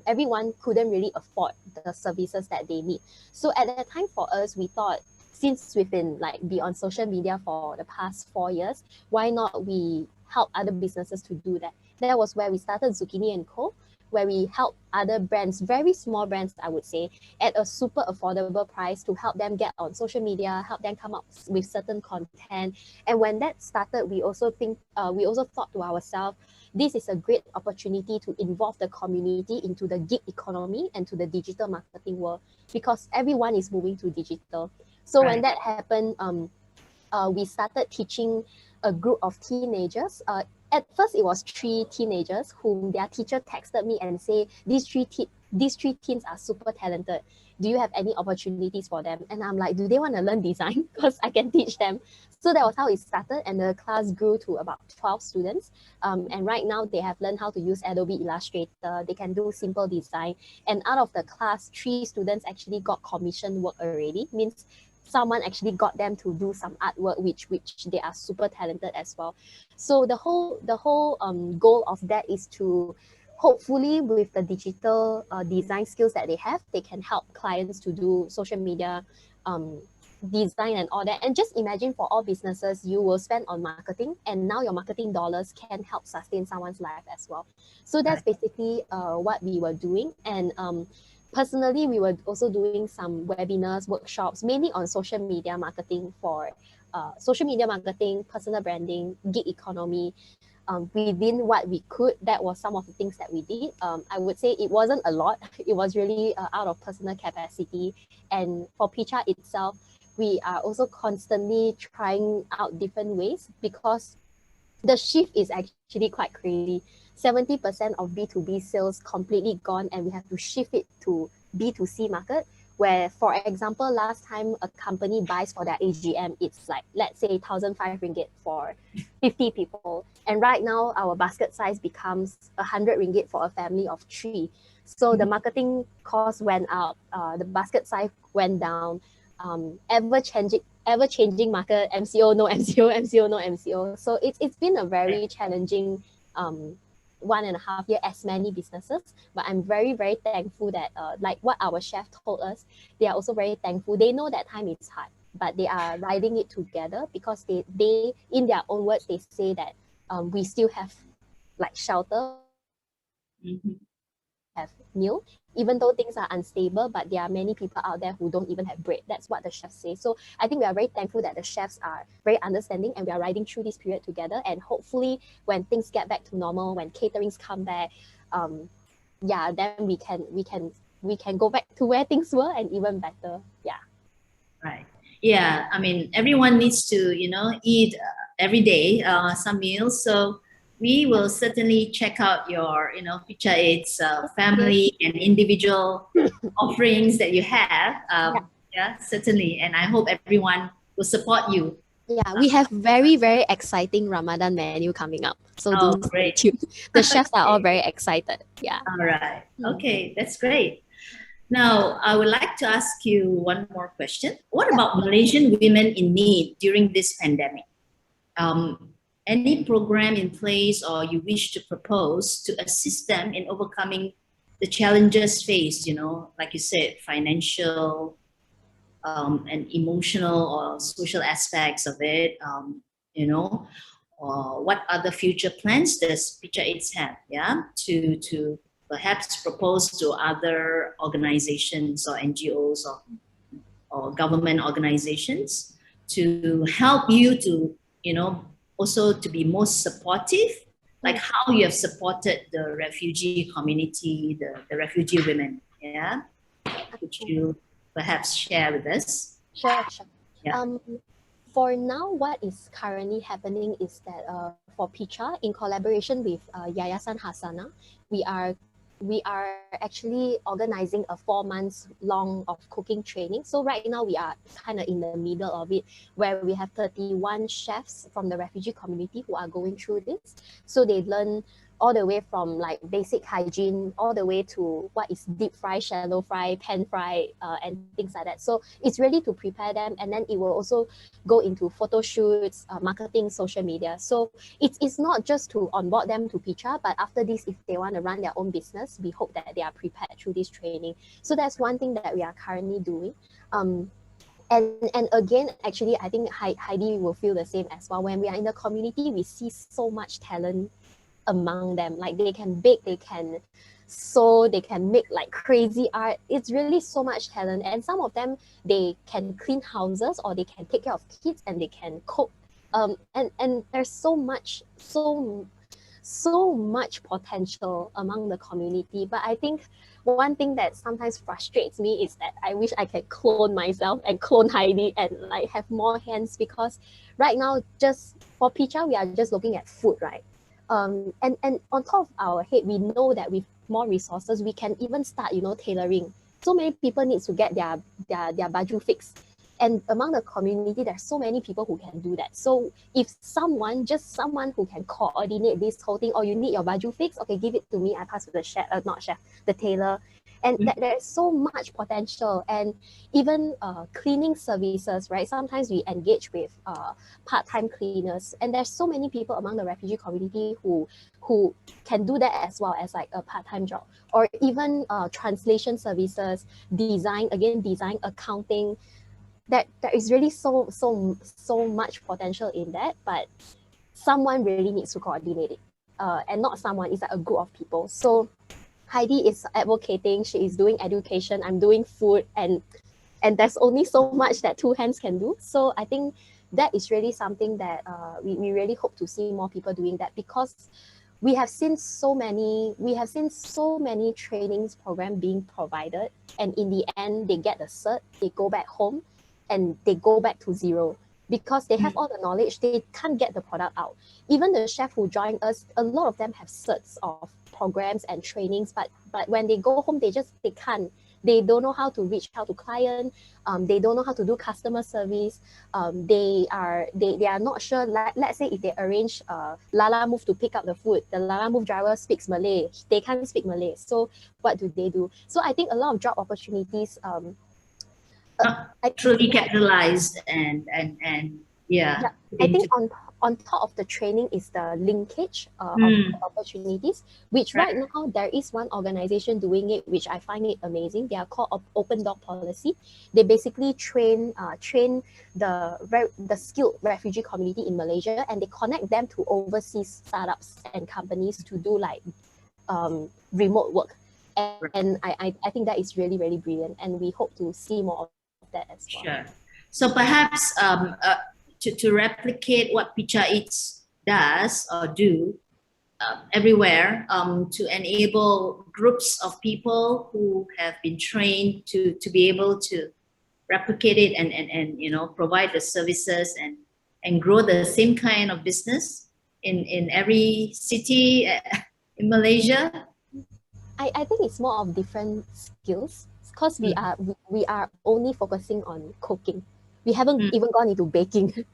everyone couldn't really afford the services that they need. So at that time for us, we thought, since we've been be on social media for the past 4 years, why not we help other businesses to do that? That was where we started Zucchini & Co., where we help other brands, very small brands, I would say, at a super affordable price to help them get on social media, help them come up with certain content. And when that started, we also thought to ourselves, this is a great opportunity to involve the community into the gig economy and to the digital marketing world, because everyone is moving to digital. So when that happened, we started teaching a group of teenagers. At first, it was 3 teenagers whom their teacher texted me and say, these three teens are super talented. Do you have any opportunities for them? And I'm like, do they want to learn design? Because I can teach them. So that was how it started, and the class grew to about 12 students. And right now, they have learned how to use Adobe Illustrator. They can do simple design. And out of the class, 3 students actually got commission work already. Means someone actually got them to do some artwork, which they are super talented as well. So the whole goal of that is to hopefully, with the digital design skills that they have, they can help clients to do social media design and all that. And just imagine for all businesses, you will spend on marketing, and now your marketing dollars can help sustain someone's life as well. So that's basically what we were doing. And personally, we were also doing some webinars, workshops, mainly on social media marketing for social media marketing, personal branding, gig economy. Within what we could, that was some of the things that we did. I would say it wasn't a lot. It was really out of personal capacity. And for Picha itself, we are also constantly trying out different ways, because the shift is actually quite crazy. 70% of B2B sales completely gone, and we have to shift it to B2C market, where, for example, last time a company buys for their AGM, it's like, let's say 1,005 ringgit for 50 people. And right now, our basket size becomes 100 ringgit for a family of 3. So the marketing cost went up, the basket size went down, ever-changing market, MCO, no MCO, MCO, no MCO. So it's been a very challenging 1.5 year as many businesses, but I'm very, very thankful that like what our chef told us, they are also very thankful. They know that time is hard, but they are riding it together, because they in their own words, they say that we still have like shelter, have meal, even though things are unstable, but there are many people out there who don't even have bread. That's what the chefs say. So I think we are very thankful that the chefs are very understanding, and we are riding through this period together. And hopefully when things get back to normal, when caterings come back, yeah, then we can go back to where things were and even better. Yeah. Right. Yeah. I mean, everyone needs to, you know, eat every day some meals. So we will certainly check out your, you know, Picha Aid's family and individual offerings that you have. Yeah, certainly. And I hope everyone will support you. Yeah, we have very, very exciting Ramadan menu coming up. So do stay tuned. The chefs are all very excited. Yeah. All right. Okay, that's great. Now, I would like to ask you one more question. What about Malaysian women in need during this pandemic? Any program in place or you wish to propose to assist them in overcoming the challenges faced, you know, like you said, financial and emotional or social aspects of it, you know, or what other future plans does Picha Aids have, yeah, to perhaps propose to other organizations or NGOs or government organizations to help you to, you know, also to be most supportive, like how you have supported the refugee community, the refugee women, yeah? Could you perhaps share with us? Sure. Yeah. For now, what is currently happening is that for Picha, in collaboration with Yayasan Hasana, we are actually organizing a 4 months long of cooking training. So right now we are kind of in the middle of it, where we have 31 chefs from the refugee community who are going through this. So they learn all the way from like basic hygiene, all the way to what is deep fry, shallow fry, pan fry, and things like that. So it's really to prepare them, and then it will also go into photo shoots, marketing, social media. So it's not just to onboard them to Picha, but after this, if they want to run their own business, we hope that they are prepared through this training. So that's one thing that we are currently doing. And again, actually, I think Heidi will feel the same as well. When we are in the community, we see so much talent among them. Like they can bake, they can sew, they can make like crazy art. It's really so much talent. And some of them, they can clean houses, or they can take care of kids, and they can cook. And there's so much potential among the community. But I think one thing that sometimes frustrates me is that I wish I could clone myself and clone Heidi and like have more hands, because right now, just for Picha, we are just looking at food, right? And on top of our head, we know that with more resources, we can even start, you know, tailoring. So many people need to get their baju fixed. And among the community, there's so many people who can do that. So if someone who can coordinate this whole thing, or you need your baju fixed, okay, give it to me, I pass to the chef, the tailor. And there's so much potential. And even cleaning services, right? Sometimes we engage with part-time cleaners, and there's so many people among the refugee community who can do that as well as like a part-time job. Or even translation services, design, accounting. there is really so much potential in that, but someone really needs to coordinate it, and not someone, it's like a group of people. So Heidi is advocating, she is doing education, I'm doing food, and there's only so much that two hands can do. So I think that is really something that we really hope to see more people doing that, because we have seen so many trainings program being provided, and in the end they get the cert, they go back home and they go back to zero, because they have all the knowledge, they can't get the product out. Even the chef who joined us, a lot of them have certs of programs and trainings, but when they go home, they can't. They don't know how to reach out to client. They don't know how to do customer service. They are not sure. Let's say if they arrange Lala Move to pick up the food, the Lala Move driver speaks Malay. They can't speak Malay. So what do they do? So I think a lot of job opportunities truly capitalized and yeah. I think on top of the training is the linkage of opportunities, which right now there is one organization doing it, which I find it amazing. They are called Open Door Policy. They basically train the skilled refugee community in Malaysia, and they connect them to overseas startups and companies to do like remote work. And I think that is really, really brilliant, and we hope to see more of that as well. Sure. So perhaps to replicate what Picture Eats does or do everywhere, to enable groups of people who have been trained to be able to replicate it and you know, provide the services and grow the same kind of business in every city in Malaysia. I think it's more of different skills, because we are only focusing on cooking. We haven't even gone into baking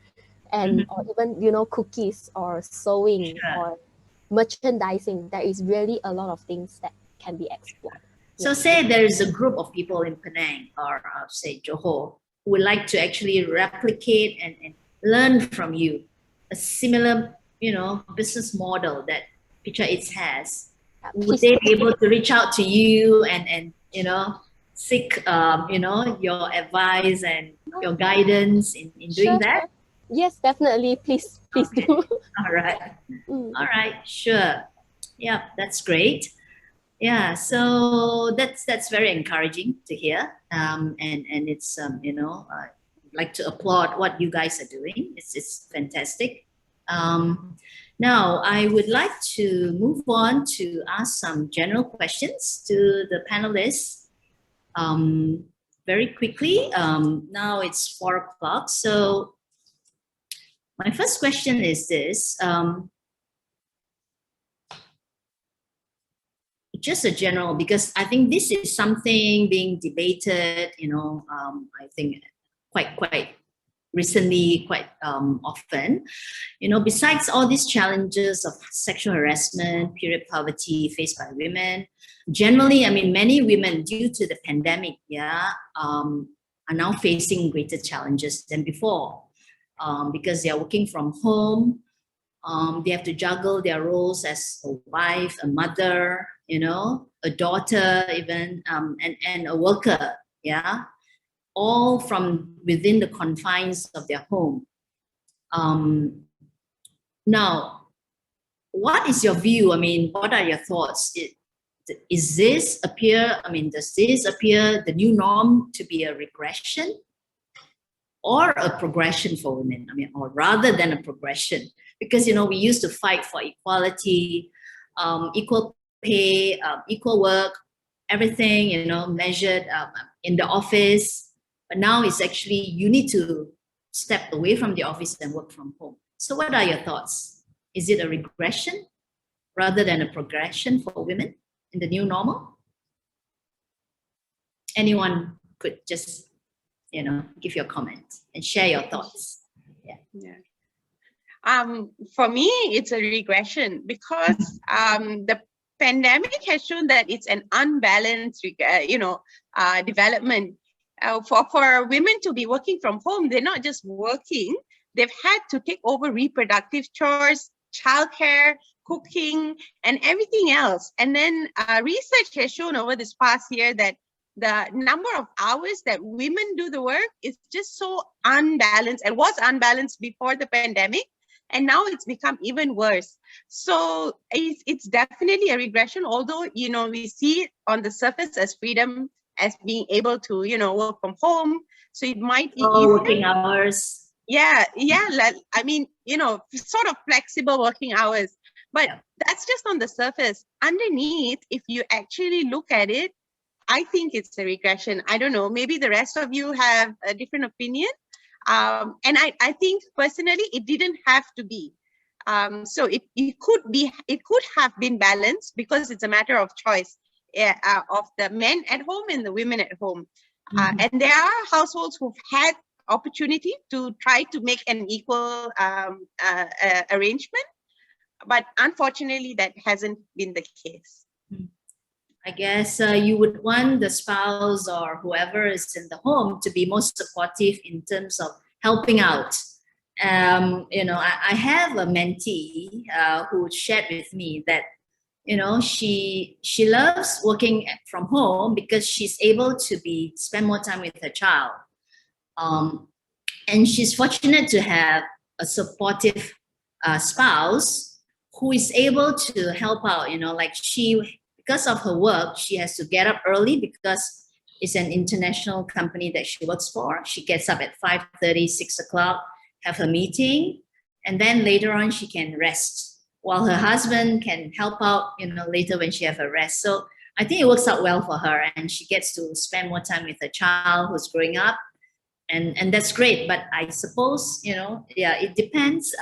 and or even, you know, cookies or sewing or merchandising. There is really a lot of things that can be explored. So say there is a group of people in Penang or say Johor who would like to actually replicate and learn from you a similar, you know, business model that Picture Eats has. Would they be able to reach out to you and you know, seek you know, your advice and your guidance in doing that? Yes, definitely. Please do. All right. All right. Sure. Yeah, that's great. Yeah. So that's very encouraging to hear. And it's you know, I'd like to applaud what you guys are doing. It's fantastic. Now, I would like to move on to ask some general questions to the panelists very quickly. Now it's 4 o'clock. So my first question is this. Just a general, because I think this is something being debated, you know, I think quite recently, quite often, you know, besides all these challenges of sexual harassment, period poverty faced by women, generally, I mean, many women due to the pandemic, are now facing greater challenges than before because they are working from home. They have to juggle their roles as a wife, a mother, you know, a daughter even, and a worker, all from within the confines of their home. Now, what is your view? I mean, what are your thoughts? Does this appear the new norm to be a regression or a progression for women? I mean, or rather than a progression, because, you know, we used to fight for equality, equal pay, equal work, everything, you know, measured in the office. But now it's actually, you need to step away from the office and work from home. So what are your thoughts? Is it a regression rather than a progression for women in the new normal? Anyone could just, you know, give your comment and share your thoughts. For me, it's a regression because the pandemic has shown that it's an unbalanced, development. For women to be working from home, they're not just working, they've had to take over reproductive chores, childcare, cooking, and everything else. And then research has shown over this past year that the number of hours that women do the work is just so unbalanced, and was unbalanced before the pandemic, and now it's become even worse. So it's definitely a regression, although, you know, we see it on the surface as freedom, as being able to, you know, work from home. So it might be easier. Working hours. Yeah, I mean, you know, sort of flexible working hours. But that's just on the surface. Underneath, if you actually look at it, I think it's a regression. I don't know, maybe the rest of you have a different opinion. And I think personally, it didn't have to be. So it could have been balanced, because it's a matter of choice of the men at home and the women at home. And there are households who've had opportunity to try to make an equal arrangement, but unfortunately that hasn't been the case. I guess you would want the spouse or whoever is in the home to be most supportive in terms of helping out. You know, I have a mentee who shared with me that, you know, she loves working from home because she's able to spend more time with her child. And she's fortunate to have a supportive spouse who is able to help out, you know, like because of her work, she has to get up early because it's an international company that she works for. She gets up at 5:30, 6 o'clock, have her meeting, and then later on she can rest while her husband can help out, you know, later when she have her rest. So I think it works out well for her, and she gets to spend more time with her child who's growing up. And that's great. But I suppose, you know, yeah, it depends.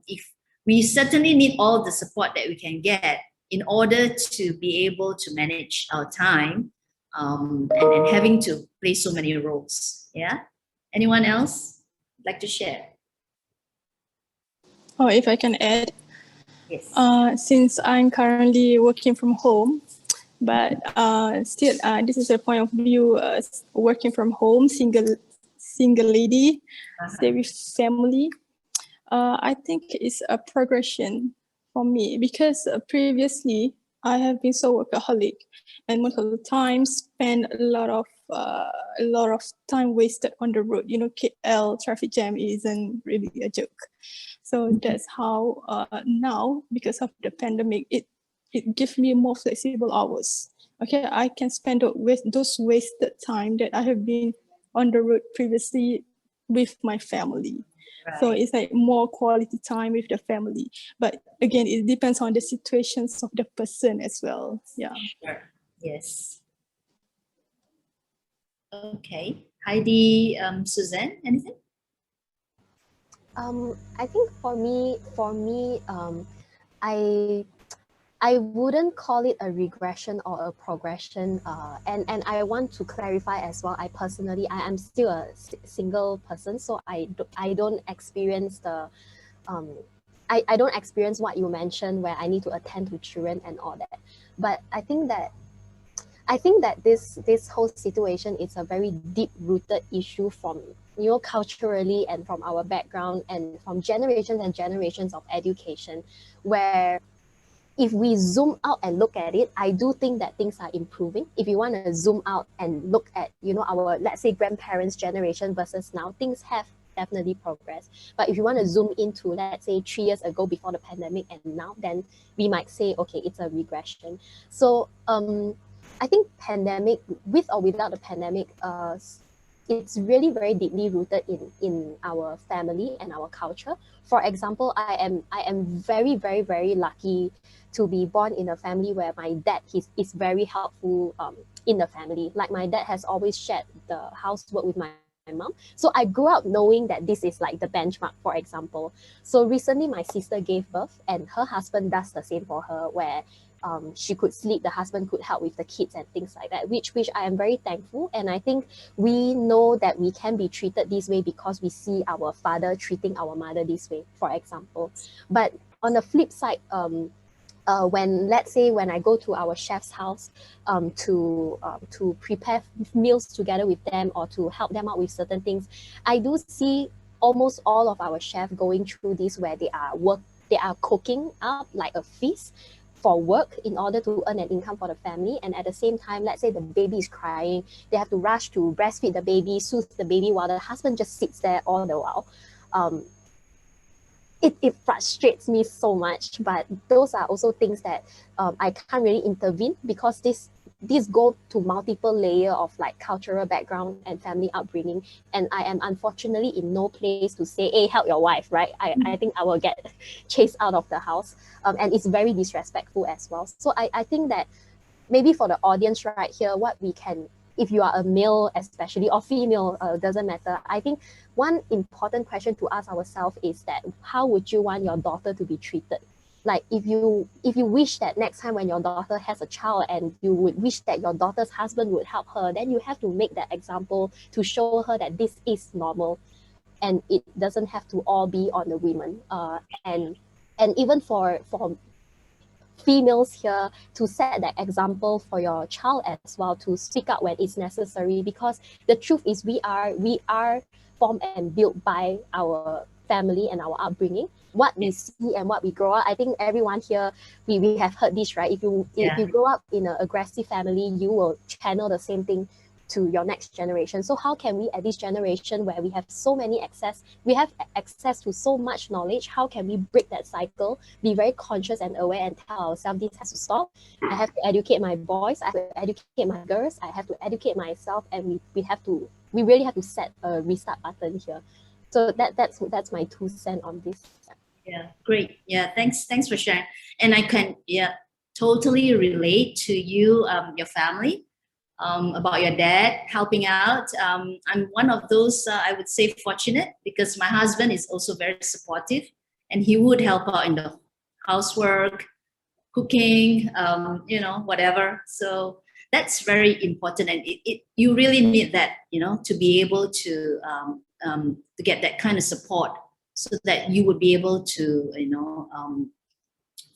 If we certainly need all the support that we can get in order to be able to manage our time, and having to play so many roles. Yeah. Anyone else like to share? Oh, if I can add. Yes. Since I'm currently working from home, but still, this is a point of view, working from home, single lady, stay with family. I think it's a progression for me, because previously I have been so workaholic, and most of the time spend a lot of time wasted on the road. You know, KL traffic jam isn't really a joke. So that's how now, because of the pandemic, it gives me more flexible hours. Okay, I can spend those wasted time that I have been on the road previously with my family. Right. So it's like more quality time with the family. But again, it depends on the situations of the person as well. Yeah. Sure. Yes. Okay. Heidi, Suzanne, anything? I think for me, I wouldn't call it a regression or a progression. And I want to clarify as well. I am still a single person, so I don't experience the I don't experience what you mentioned, where I need to attend to children and all that. But I think that this whole situation is a very deep-rooted issue from, you know, culturally, and from our background, and from generations and generations of education, where if we zoom out and look at it, I do think that things are improving. If you want to zoom out and look at, you know, our, let's say, grandparents' generation versus now, things have definitely progressed. But if you want to zoom into, let's say, 3 years ago before the pandemic and now, then we might say, okay, it's a regression. So I think pandemic, with or without the pandemic, it's really very deeply rooted in our family and our culture. For example, I am very, very, very lucky to be born in a family where my dad is very helpful in the family. Like, my dad has always shared the housework with my mom. So I grew up knowing that this is like the benchmark, for example. So recently my sister gave birth, and her husband does the same for her, where she could sleep, the husband could help with the kids and things like that, which I am very thankful. And I think we know that we can be treated this way because we see our father treating our mother this way, for example. But on the flip side, when, let's say, when I go to our chef's house to prepare meals together with them, or to help them out with certain things, I do see almost all of our chefs going through this, where they are cooking up like a feast. for work in order to earn an income for the family, and at the same time, let's say the baby is crying, they have to rush to breastfeed the baby, soothe the baby, while the husband just sits there all the while. It frustrates me so much, but those are also things that I can't really intervene, because these go to multiple layer of like cultural background and family upbringing, and I am unfortunately in no place to say, hey, help your wife, right? I think I will get chased out of the house, and it's very disrespectful as well. So I think that maybe for the audience right here, what we can, if you are a male especially, or female, doesn't matter, I think one important question to ask ourselves is that how would you want your daughter to be treated? Like if you wish that next time when your daughter has a child and you would wish that your daughter's husband would help her, then you have to make that example to show her that this is normal and it doesn't have to all be on the women. And even for females here, to set that example for your child as well, to speak up when it's necessary, because the truth is we are formed and built by our family and our upbringing. What we see and what we grow up, I think everyone here, we have heard this, right? If you grow up in an aggressive family, you will channel the same thing to your next generation. So how can we, at this generation where we have so many access to so much knowledge, how can we break that cycle, be very conscious and aware, and tell ourselves this has to stop? I have to educate my boys, I have to educate my girls, I have to educate myself, and we really have to set a restart button here. So that's my 2 cents on this. Yeah, great. Yeah, thanks for sharing. And I can totally relate to you, your family, about your dad helping out. I'm one of those, I would say, fortunate, because my husband is also very supportive, and he would help out in the housework, cooking, whatever. So that's very important, and you really need that, to be able to get that kind of support, so that you would be able to,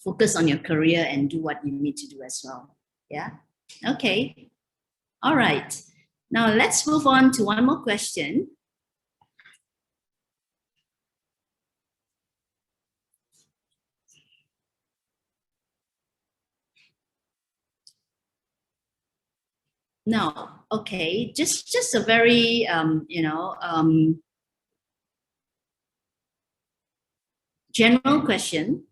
focus on your career and do what you need to do as well. Yeah. Okay. All right. Now let's move on to one more question. Now, okay, just a very general question.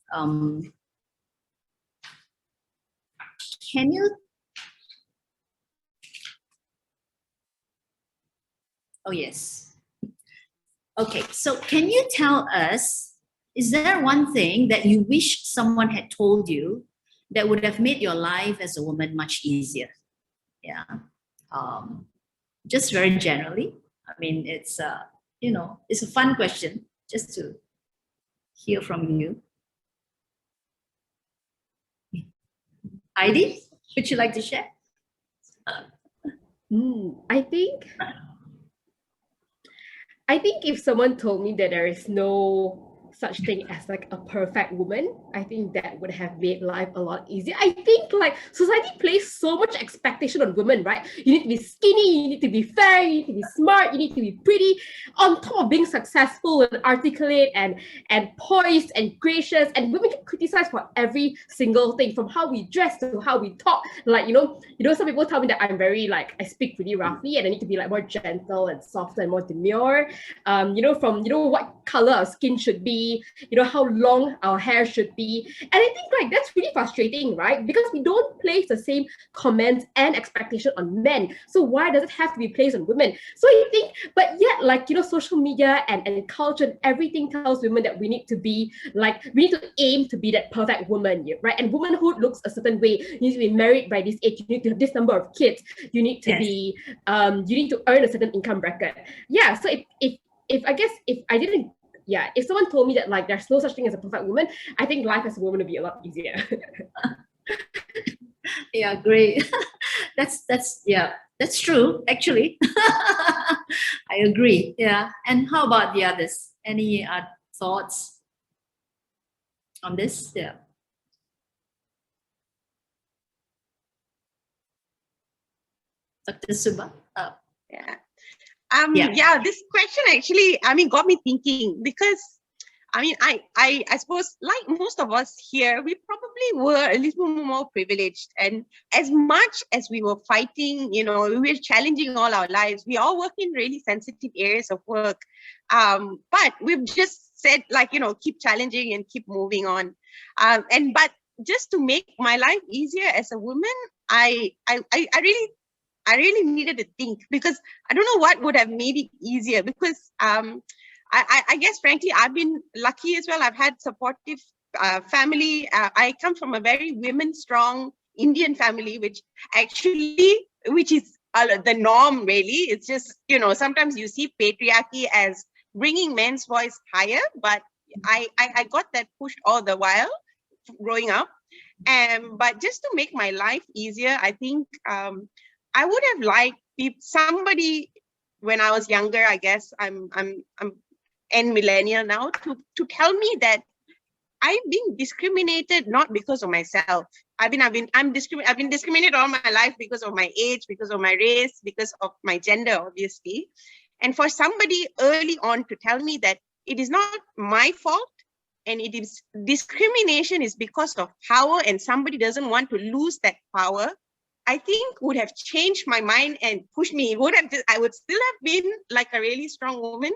Can you? Oh yes. Okay, so can you tell us, is there one thing that you wish someone had told you that would have made your life as a woman much easier? Yeah. Just very generally. I mean, it's it's a fun question just to hear from you. Heidi, would you like to share? I think if someone told me that there is no such thing as like a perfect woman, I think that would have made life a lot easier. I think like society places so much expectation on women, right? You need to be skinny, you need to be fair, you need to be smart, you need to be pretty, on top of being successful and articulate and poised and gracious. And women get criticized for every single thing, from how we dress to how we talk. Like, some people tell me that I'm very like, I speak pretty roughly and I need to be like more gentle and softer and more demure. From what color our skin should be, how long our hair should be. And I think like that's really frustrating, right? Because we don't place the same comments and expectation on men. So why does it have to be placed on women? So I think, but yet like, social media and culture and everything tells women that we need to be like, we need to aim to be that perfect woman, right? And womanhood looks a certain way. You need to be married by this age, you need to have this number of kids, you need to be, you need to earn a certain income bracket. Yeah, so if someone told me that like there's no such thing as a perfect woman, I think life as a woman would be a lot easier. Yeah, great. That's true, actually. I agree. Yeah. And how about the others? Any thoughts on this? Yeah. Dr. Suba? This question actually, got me thinking, because I mean, I suppose, like most of us here, we probably were a little more privileged. And as much as we were fighting, you know, we were challenging all our lives. We all work in really sensitive areas of work. But we've just said, like, you know, keep challenging and keep moving on. But just to make my life easier as a woman, I really needed to think, because I don't know what would have made it easier, because I guess, frankly, I've been lucky as well. I've had supportive family. I come from a very women-strong Indian family, which is the norm, really. It's just, you know, sometimes you see patriarchy as bringing men's voice higher, but I got that pushed all the while growing up. But just to make my life easier, I think I would have liked somebody when I was younger. I guess I'm end millennial now, to tell me that I'm being discriminated not because of myself. I've been discriminated all my life because of my age, because of my race, because of my gender, obviously. And for somebody early on to tell me that it is not my fault, and it is discrimination is because of power, and somebody doesn't want to lose that power, I think would have changed my mind and pushed me. I would still have been like a really strong woman.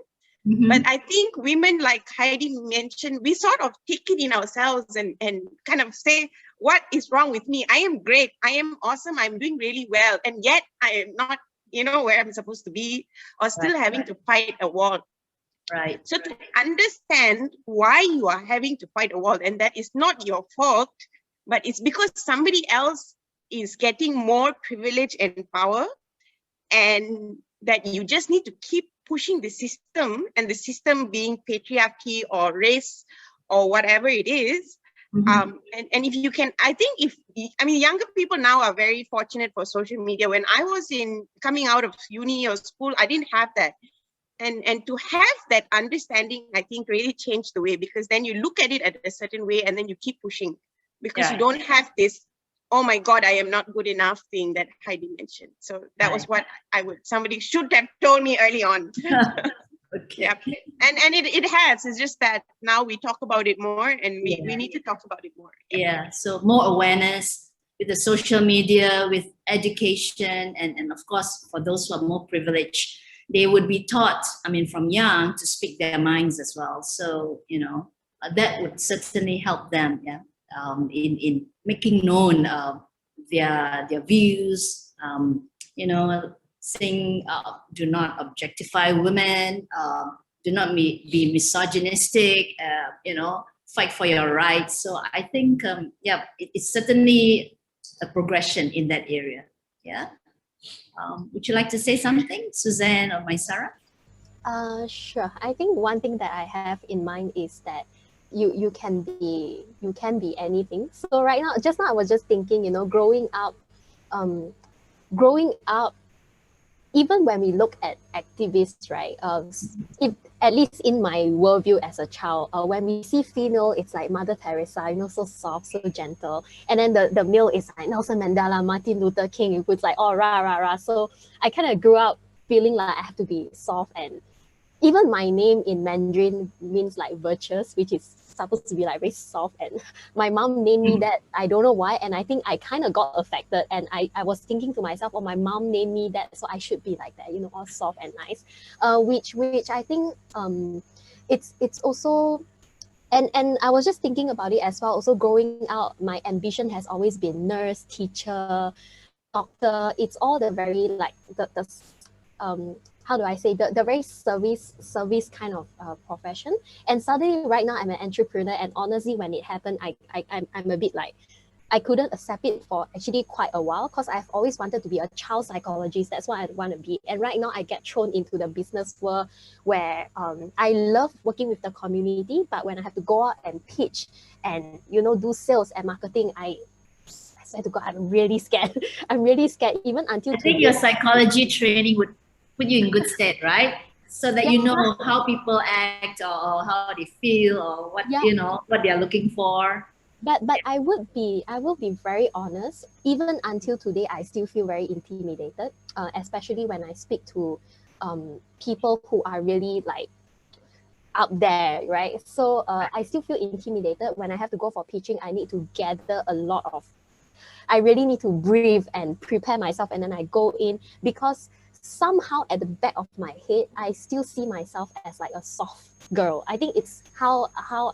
Mhm. But I think women, like Heidi mentioned, we sort of take it in ourselves and kind of say, what is wrong with me? I am great. I am awesome. I'm doing really well. And yet I am not, you know, where I'm supposed to be, or still having to fight a war. Right. So to understand why you are having to fight a war, and that is not your fault, but it's because somebody else is getting more privilege and power, and that you just need to keep pushing the system, and the system being patriarchy or race or whatever it is. Mhm. And if you can, I think younger people now are very fortunate for social media. When I was coming out of uni or school, I didn't have that. And to have that understanding, I think really changed the way, because then you look at it at a certain way and then you keep pushing, because you don't have this, oh my God, I am not good enough thing that Heidi mentioned. So that was what somebody should have told me early on. Okay. Yeah. And it has, it's just that now we talk about it more, and we need to talk about it more. Yeah, so more awareness with the social media, with education, and of course, for those who are more privileged, they would be taught, I mean, from young to speak their minds as well. So, you know, that would certainly help them, in making known their views, you know, saying do not objectify women, do not be misogynistic, you know, fight for your rights. So I think, it's certainly a progression in that area. Yeah. Would you like to say something, Suzanne or Maisara? Sure. I think one thing that I have in mind is that you can be anything. So right now, just now I was just thinking, you know, growing up, even when we look at activists, right? If at least in my worldview as a child, when we see female, it's like Mother Teresa, you know, so soft, so gentle. And then the male is like Nelson Mandela, Martin Luther King, who's like, oh, rah, rah, rah. So I kind of grew up feeling like I have to be soft, and even my name in Mandarin means like virtuous, which is supposed to be like very soft. And my mom named me that. I don't know why. And I think I kind of got affected. And I was thinking to myself, oh, my mom named me that, so I should be like that, you know, all soft and nice. Which I think it's also, and I was just thinking about it as well. Also growing out, my ambition has always been nurse, teacher, doctor. It's all the very like the how do I say, the very service kind of profession. And suddenly right now I'm an entrepreneur, and honestly when it happened, I'm a bit like, I couldn't accept it for actually quite a while, because I've always wanted to be a child psychologist. That's what I want to be. And right now I get thrown into the business world, where I love working with the community, but when I have to go out and pitch and, you know, do sales and marketing, I swear to God, I'm really scared. I'm really scared, even until I think your psychology training would put you in good stead, right? So that you know how people act, or how they feel, or what, you know, what they are looking for. But I will be very honest. Even until today, I still feel very intimidated, especially when I speak to people who are really like, out there, right? So I still feel intimidated when I have to go for pitching. I need to gather a lot of, I really need to breathe and prepare myself, and then I go in, because somehow at the back of my head, I still see myself as like a soft girl. I think it's how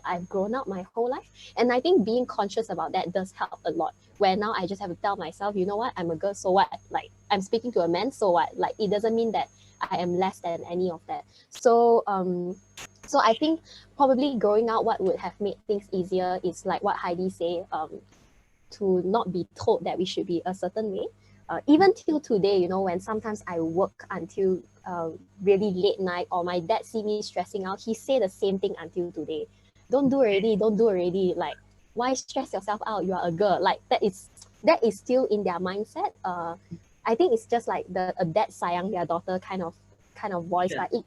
I've grown up my whole life. And I think being conscious about that does help a lot. Where now I just have to tell myself, you know what, I'm a girl, so what? Like, I'm speaking to a man, so what? Like, it doesn't mean that I am less than any of that. So so I think probably growing out, what would have made things easier is like what Heidi said, to not be told that we should be a certain way. Even till today, you know, when sometimes I work until really late night, or my dad see me stressing out, he say the same thing until today. Don't do already. Like, why stress yourself out? You are a girl. Like, that is still in their mindset. I think it's just like a dad sayang their daughter kind of voice, Sure. but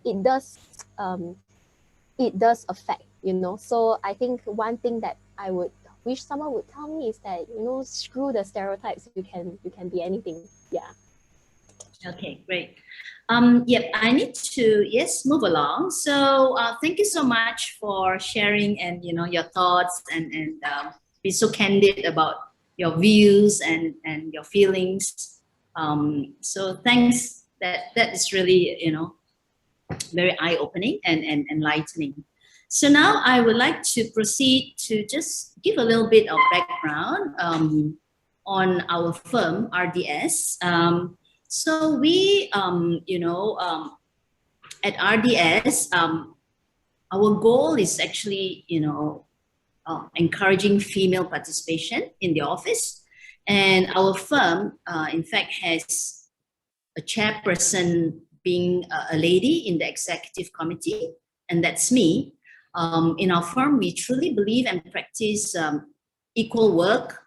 it does affect, you know. So I think one thing that I would wish someone would tell me is that, you know, screw the stereotypes. You can be anything. Yeah. Okay, great. Yep, I need to, move along. So thank you so much for sharing, and, you know, your thoughts, and be so candid about your views and your feelings. So thanks. That is really, you know, very eye-opening and enlightening. So now I would like to proceed to just give a little bit of background on our firm, RDS. So we, at RDS, our goal is actually, you know, encouraging female participation in the office. And our firm, in fact, has a chairperson being a lady in the executive committee, and that's me. In our firm, we truly believe and practice equal work,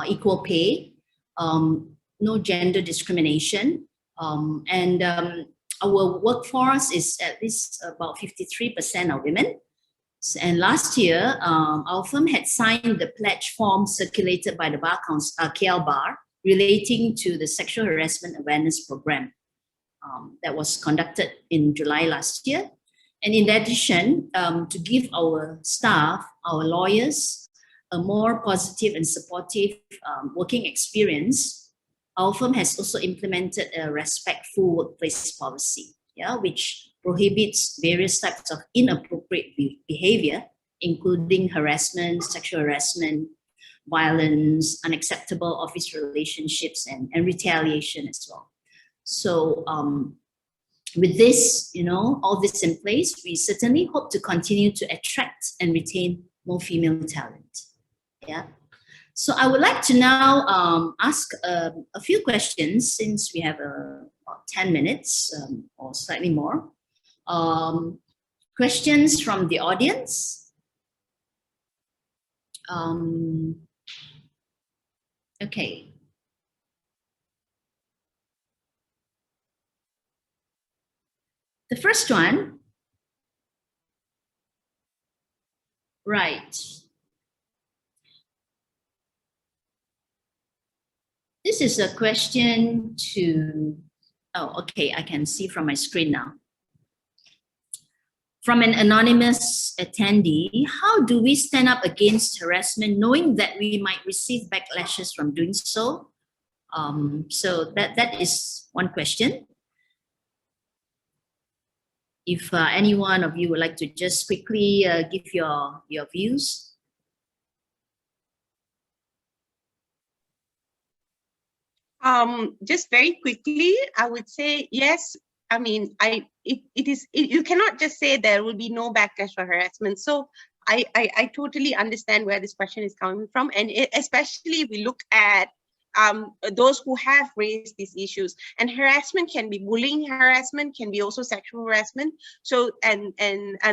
equal pay, no gender discrimination, and our workforce is at least about 53% of women. And last year, our firm had signed the pledge form circulated by the Bar Council, KL Bar, relating to the sexual harassment awareness program that was conducted in July last year. And in addition, to give our staff, our lawyers, a more positive and supportive working experience, our firm has also implemented a respectful workplace policy, which prohibits various types of inappropriate behavior, including harassment, sexual harassment, violence, unacceptable office relationships, and retaliation as well. So with this, you know, all this in place, we certainly hope to continue to attract and retain more female talent. Yeah. So I would like to now ask a few questions, since we have about 10 minutes or slightly more. Questions from the audience. Okay. The first one, right. This is a question to, oh, okay, I can see from my screen now. From an anonymous attendee, how do we stand up against harassment knowing that we might receive backlashes from doing so? So that is one question. If any one of you would like to just quickly give your views. Just very quickly, I would say yes. I mean, you cannot just say there will be no backlash for harassment. So I totally understand where this question is coming from, and especially if we look at those who have raised these issues. And harassment can be bullying harassment, can be also sexual harassment. So and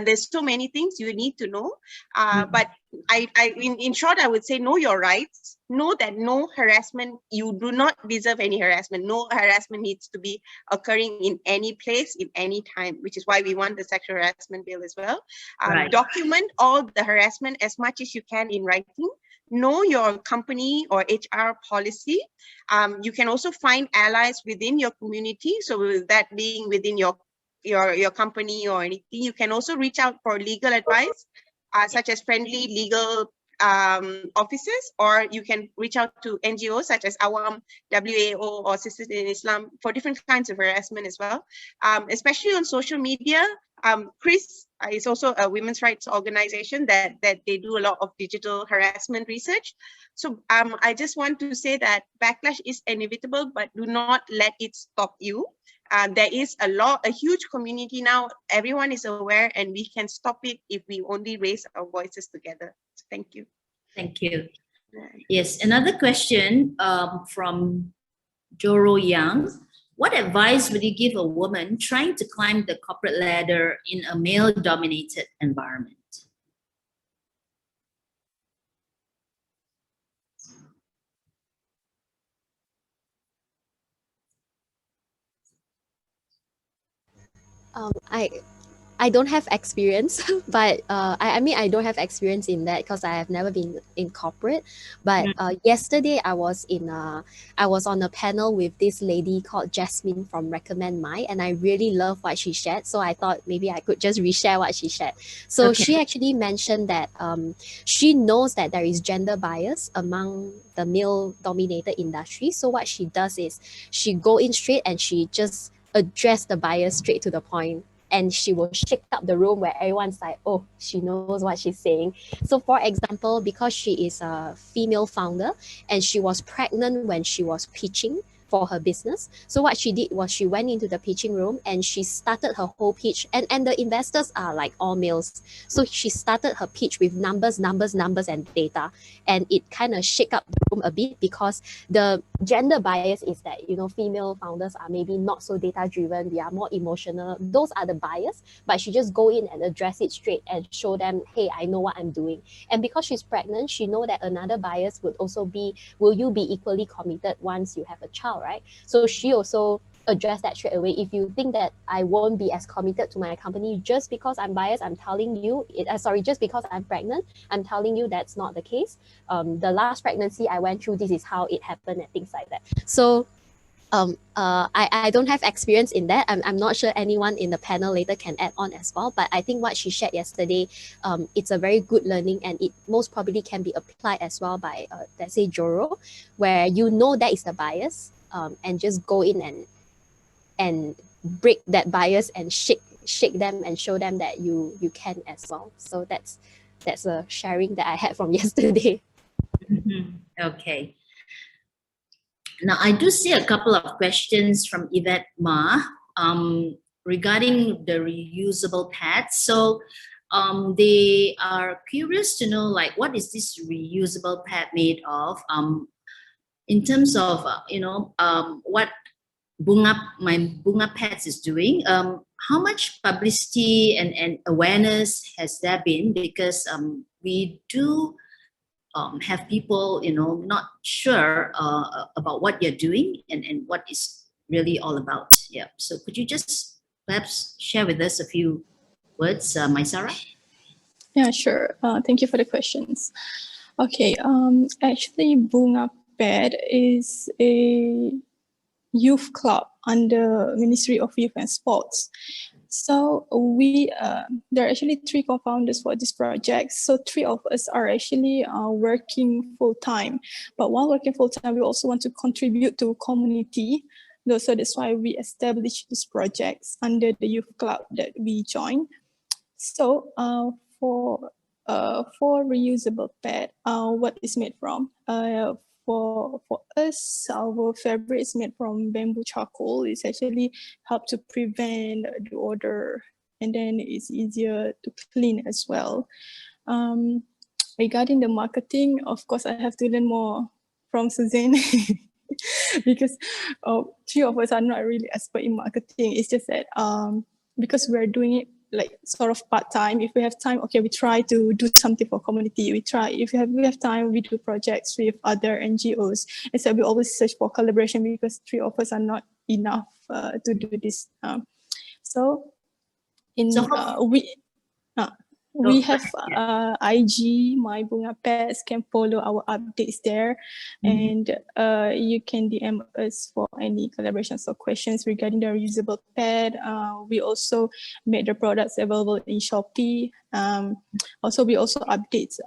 there's so many things you need to know. But in short, I would say know your rights. Know that no harassment, you do not deserve any harassment. No harassment needs to be occurring in any place, in any time, which is why we want the sexual harassment bill as well. Right. Document all the harassment as much as you can in writing. Know your company or HR policy. You can also find allies within your community. So that being within your your company or anything, you can also reach out for legal advice, such as friendly legal offices, or you can reach out to NGOs such as AWAM, WAO, or Sisters in Islam for different kinds of harassment as well. Especially on social media, Chris is also a women's rights organization that they do a lot of digital harassment research. So I just want to say that backlash is inevitable, but do not let it stop you. There is a huge community now. Everyone is aware, and we can stop it if we only raise our voices together. So thank you. Thank you. Yes, another question from Joro Young. What advice would you give a woman trying to climb the corporate ladder in a male-dominated environment? I don't have experience, but I mean, I don't have experience in that because I have never been in corporate. But yesterday I was on a panel with this lady called Jasmine from Recommend My, and I really love what she shared. So I thought maybe I could just reshare what she shared. So she actually mentioned that she knows that there is gender bias among the male-dominated industry. So what she does is she go in straight and she just address the bias straight to the point. And she will shake up the room where everyone's like, oh, she knows what she's saying. So for example, because she is a female founder and she was pregnant when she was pitching for her business. So what she did was she went into the pitching room and she started her whole pitch. And the investors are like all males. So she started her pitch with numbers, and data. And it kind of shake up the room a bit because the gender bias is that, you know, female founders are maybe not so data driven. We are more emotional. Those are the bias. But she just go in and address it straight and show them, hey, I know what I'm doing. And because she's pregnant, she know that another bias would also be, will you be equally committed once you have a child, right? So she also addressed that straight away. If you think that I won't be as committed to my company just because I'm biased, I'm telling you, just because I'm pregnant, I'm telling you that's not the case. The last pregnancy I went through, this is how it happened and things like that. So I don't have experience in that. I'm not sure anyone in the panel later can add on as well. But I think what she shared yesterday, it's a very good learning, and it most probably can be applied as well by, let's say, Joro, where you know that is the bias, and just go in and break that bias and shake them and show them that you can as well. So that's a sharing that I had from yesterday. Okay. Now, I do see a couple of questions from Yvette Ma regarding the reusable pads. So they are curious to know, like, what is this reusable pad made of? In terms of, what my Bunga Pads is doing, how much publicity and awareness has there been? Because we do have people, not sure about what you're doing and what is really all about. Yeah. So could you just perhaps share with us a few words, Maisara? Yeah, sure. Thank you for the questions. Okay. Actually, Bunga Pad is a youth club under Ministry of Youth and Sports. So there are actually 3 co-founders for this project. So 3 of us are actually working full-time. But while working full-time, we also want to contribute to community. So that's why we established this project under the youth club that we joined. So for reusable pad, what is made from? For us, our fabric is made from bamboo charcoal. It's actually help to prevent the odor, and then it's easier to clean as well. Regarding the marketing, of course, I have to learn more from Suzanne because 3 of us are not really expert in marketing. It's just that because we're doing it like sort of part-time. If we have time, okay, we try to do something for community. If we have time, we do projects with other NGOs. And so we always search for collaboration because 3 of us are not enough to do this. We have IG, My Bunga Pets, can follow our updates there. And you can DM us for any collaborations or questions regarding the reusable pad. We also made the products available in Shopee. Also, we also update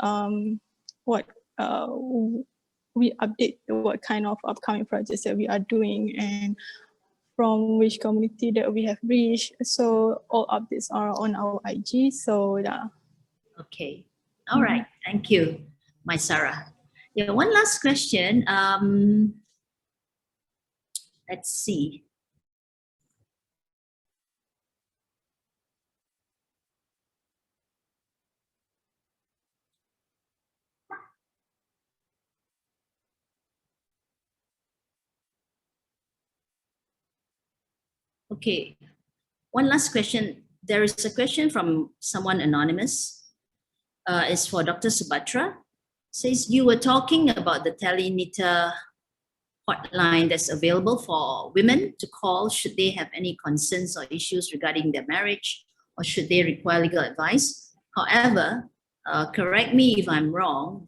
we update what kind of upcoming projects that we are doing and from which community that we have reached. So all updates are on our IG. So yeah. Okay. All right. Thank you, Maisara. Yeah, one last question. Let's see. Okay, one last question. There is a question from someone anonymous. It's for Dr. Subatra. Says you were talking about the talinita hotline that's available for women to call should they have any concerns or issues regarding their marriage, or should they require legal advice. However, correct me if I'm wrong,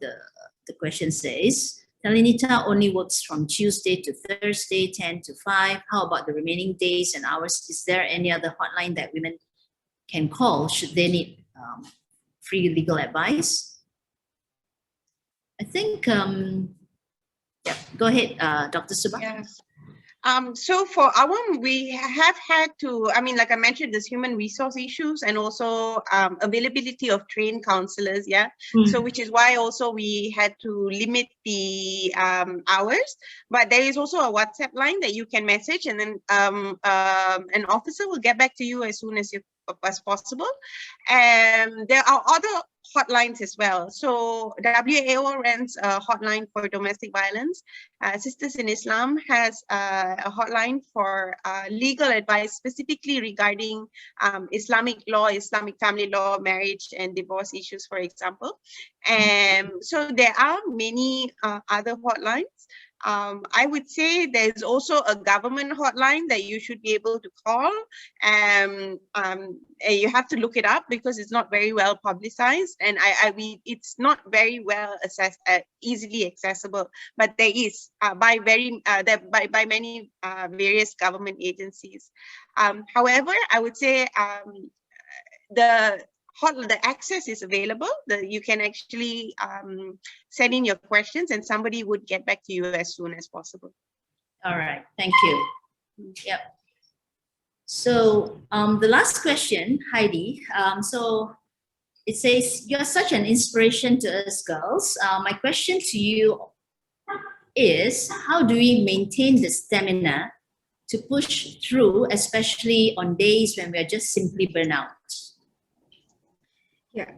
the question says, talinita only works from Tuesday to Thursday, 10 to 5. How about the remaining days and hours? Is there any other hotline that women can call should they need free legal advice? I think, yeah, go ahead, Dr. Subha. Yes. So for our one, we have had to, I mean, like I mentioned, there's human resource issues and also availability of trained counselors, yeah. So which is why also we had to limit the hours, but there is also a WhatsApp line that you can message, and then an officer will get back to you as soon as possible. And there are other hotlines as well. So WAO runs a hotline for domestic violence. Sisters in Islam has a hotline for legal advice specifically regarding Islamic law, Islamic family law, marriage and divorce issues, for example. And so there are many other hotlines. I would say there's also a government hotline that you should be able to call. You have to look it up because it's not very well publicized, and I mean it's not very well assessed, easily accessible. But there is by many various government agencies. However, I would say the access is available. You can actually send in your questions and somebody would get back to you as soon as possible. All right, thank you. Yep. So the last question, Heidi. So it says, you're such an inspiration to us girls. My question to you is, how do we maintain the stamina to push through, especially on days when we're just simply burnout? Yeah,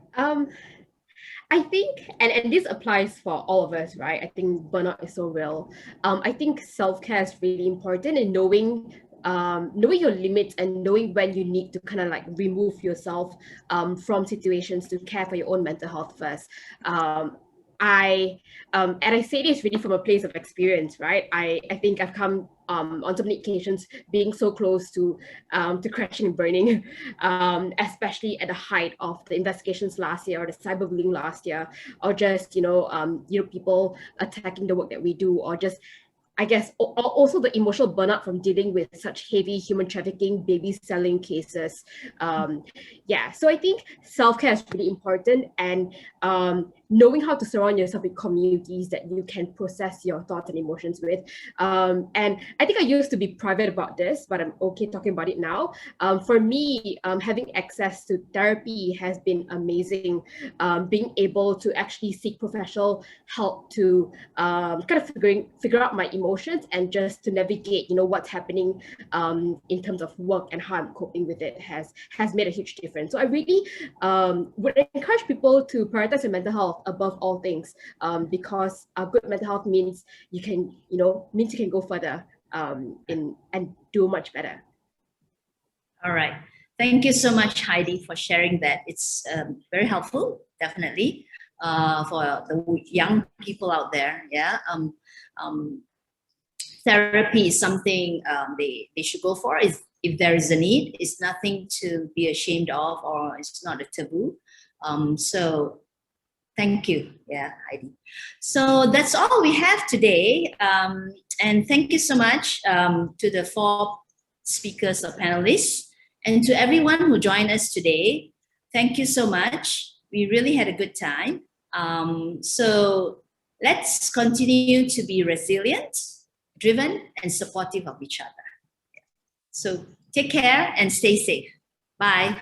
I think, and this applies for all of us, right? I think burnout is so real. I think self-care is really important, and knowing your limits and knowing when you need to kind of like remove yourself from situations to care for your own mental health first. And I say this really from a place of experience, right? I think I've come on so many occasions being so close to crashing and burning, especially at the height of the investigations last year or the cyberbullying last year, or just people attacking the work that we do, or just I guess also the emotional burnout from dealing with such heavy human trafficking, baby selling cases. Yeah, so I think self-care is really important, and knowing how to surround yourself with communities that you can process your thoughts and emotions with. And I think I used to be private about this, but I'm okay talking about it now. For me, having access to therapy has been amazing. Being able to actually seek professional help to kind of figure out my emotions and just to navigate, what's happening in terms of work and how I'm coping with it has made a huge difference. So I really would encourage people to prioritize their mental health above all things, because good mental health means you can go further and do much better. All right. Thank you so much, Heidi, for sharing that. It's very helpful, definitely, for the young people out there. Yeah. Therapy is something they should go for. If there is a need, it's nothing to be ashamed of, or it's not a taboo. So thank you, yeah, Heidi. So that's all we have today. And thank you so much to the 4 speakers or panelists, and to everyone who joined us today. Thank you so much. We really had a good time. So let's continue to be resilient, driven, and supportive of each other. So take care and stay safe. Bye.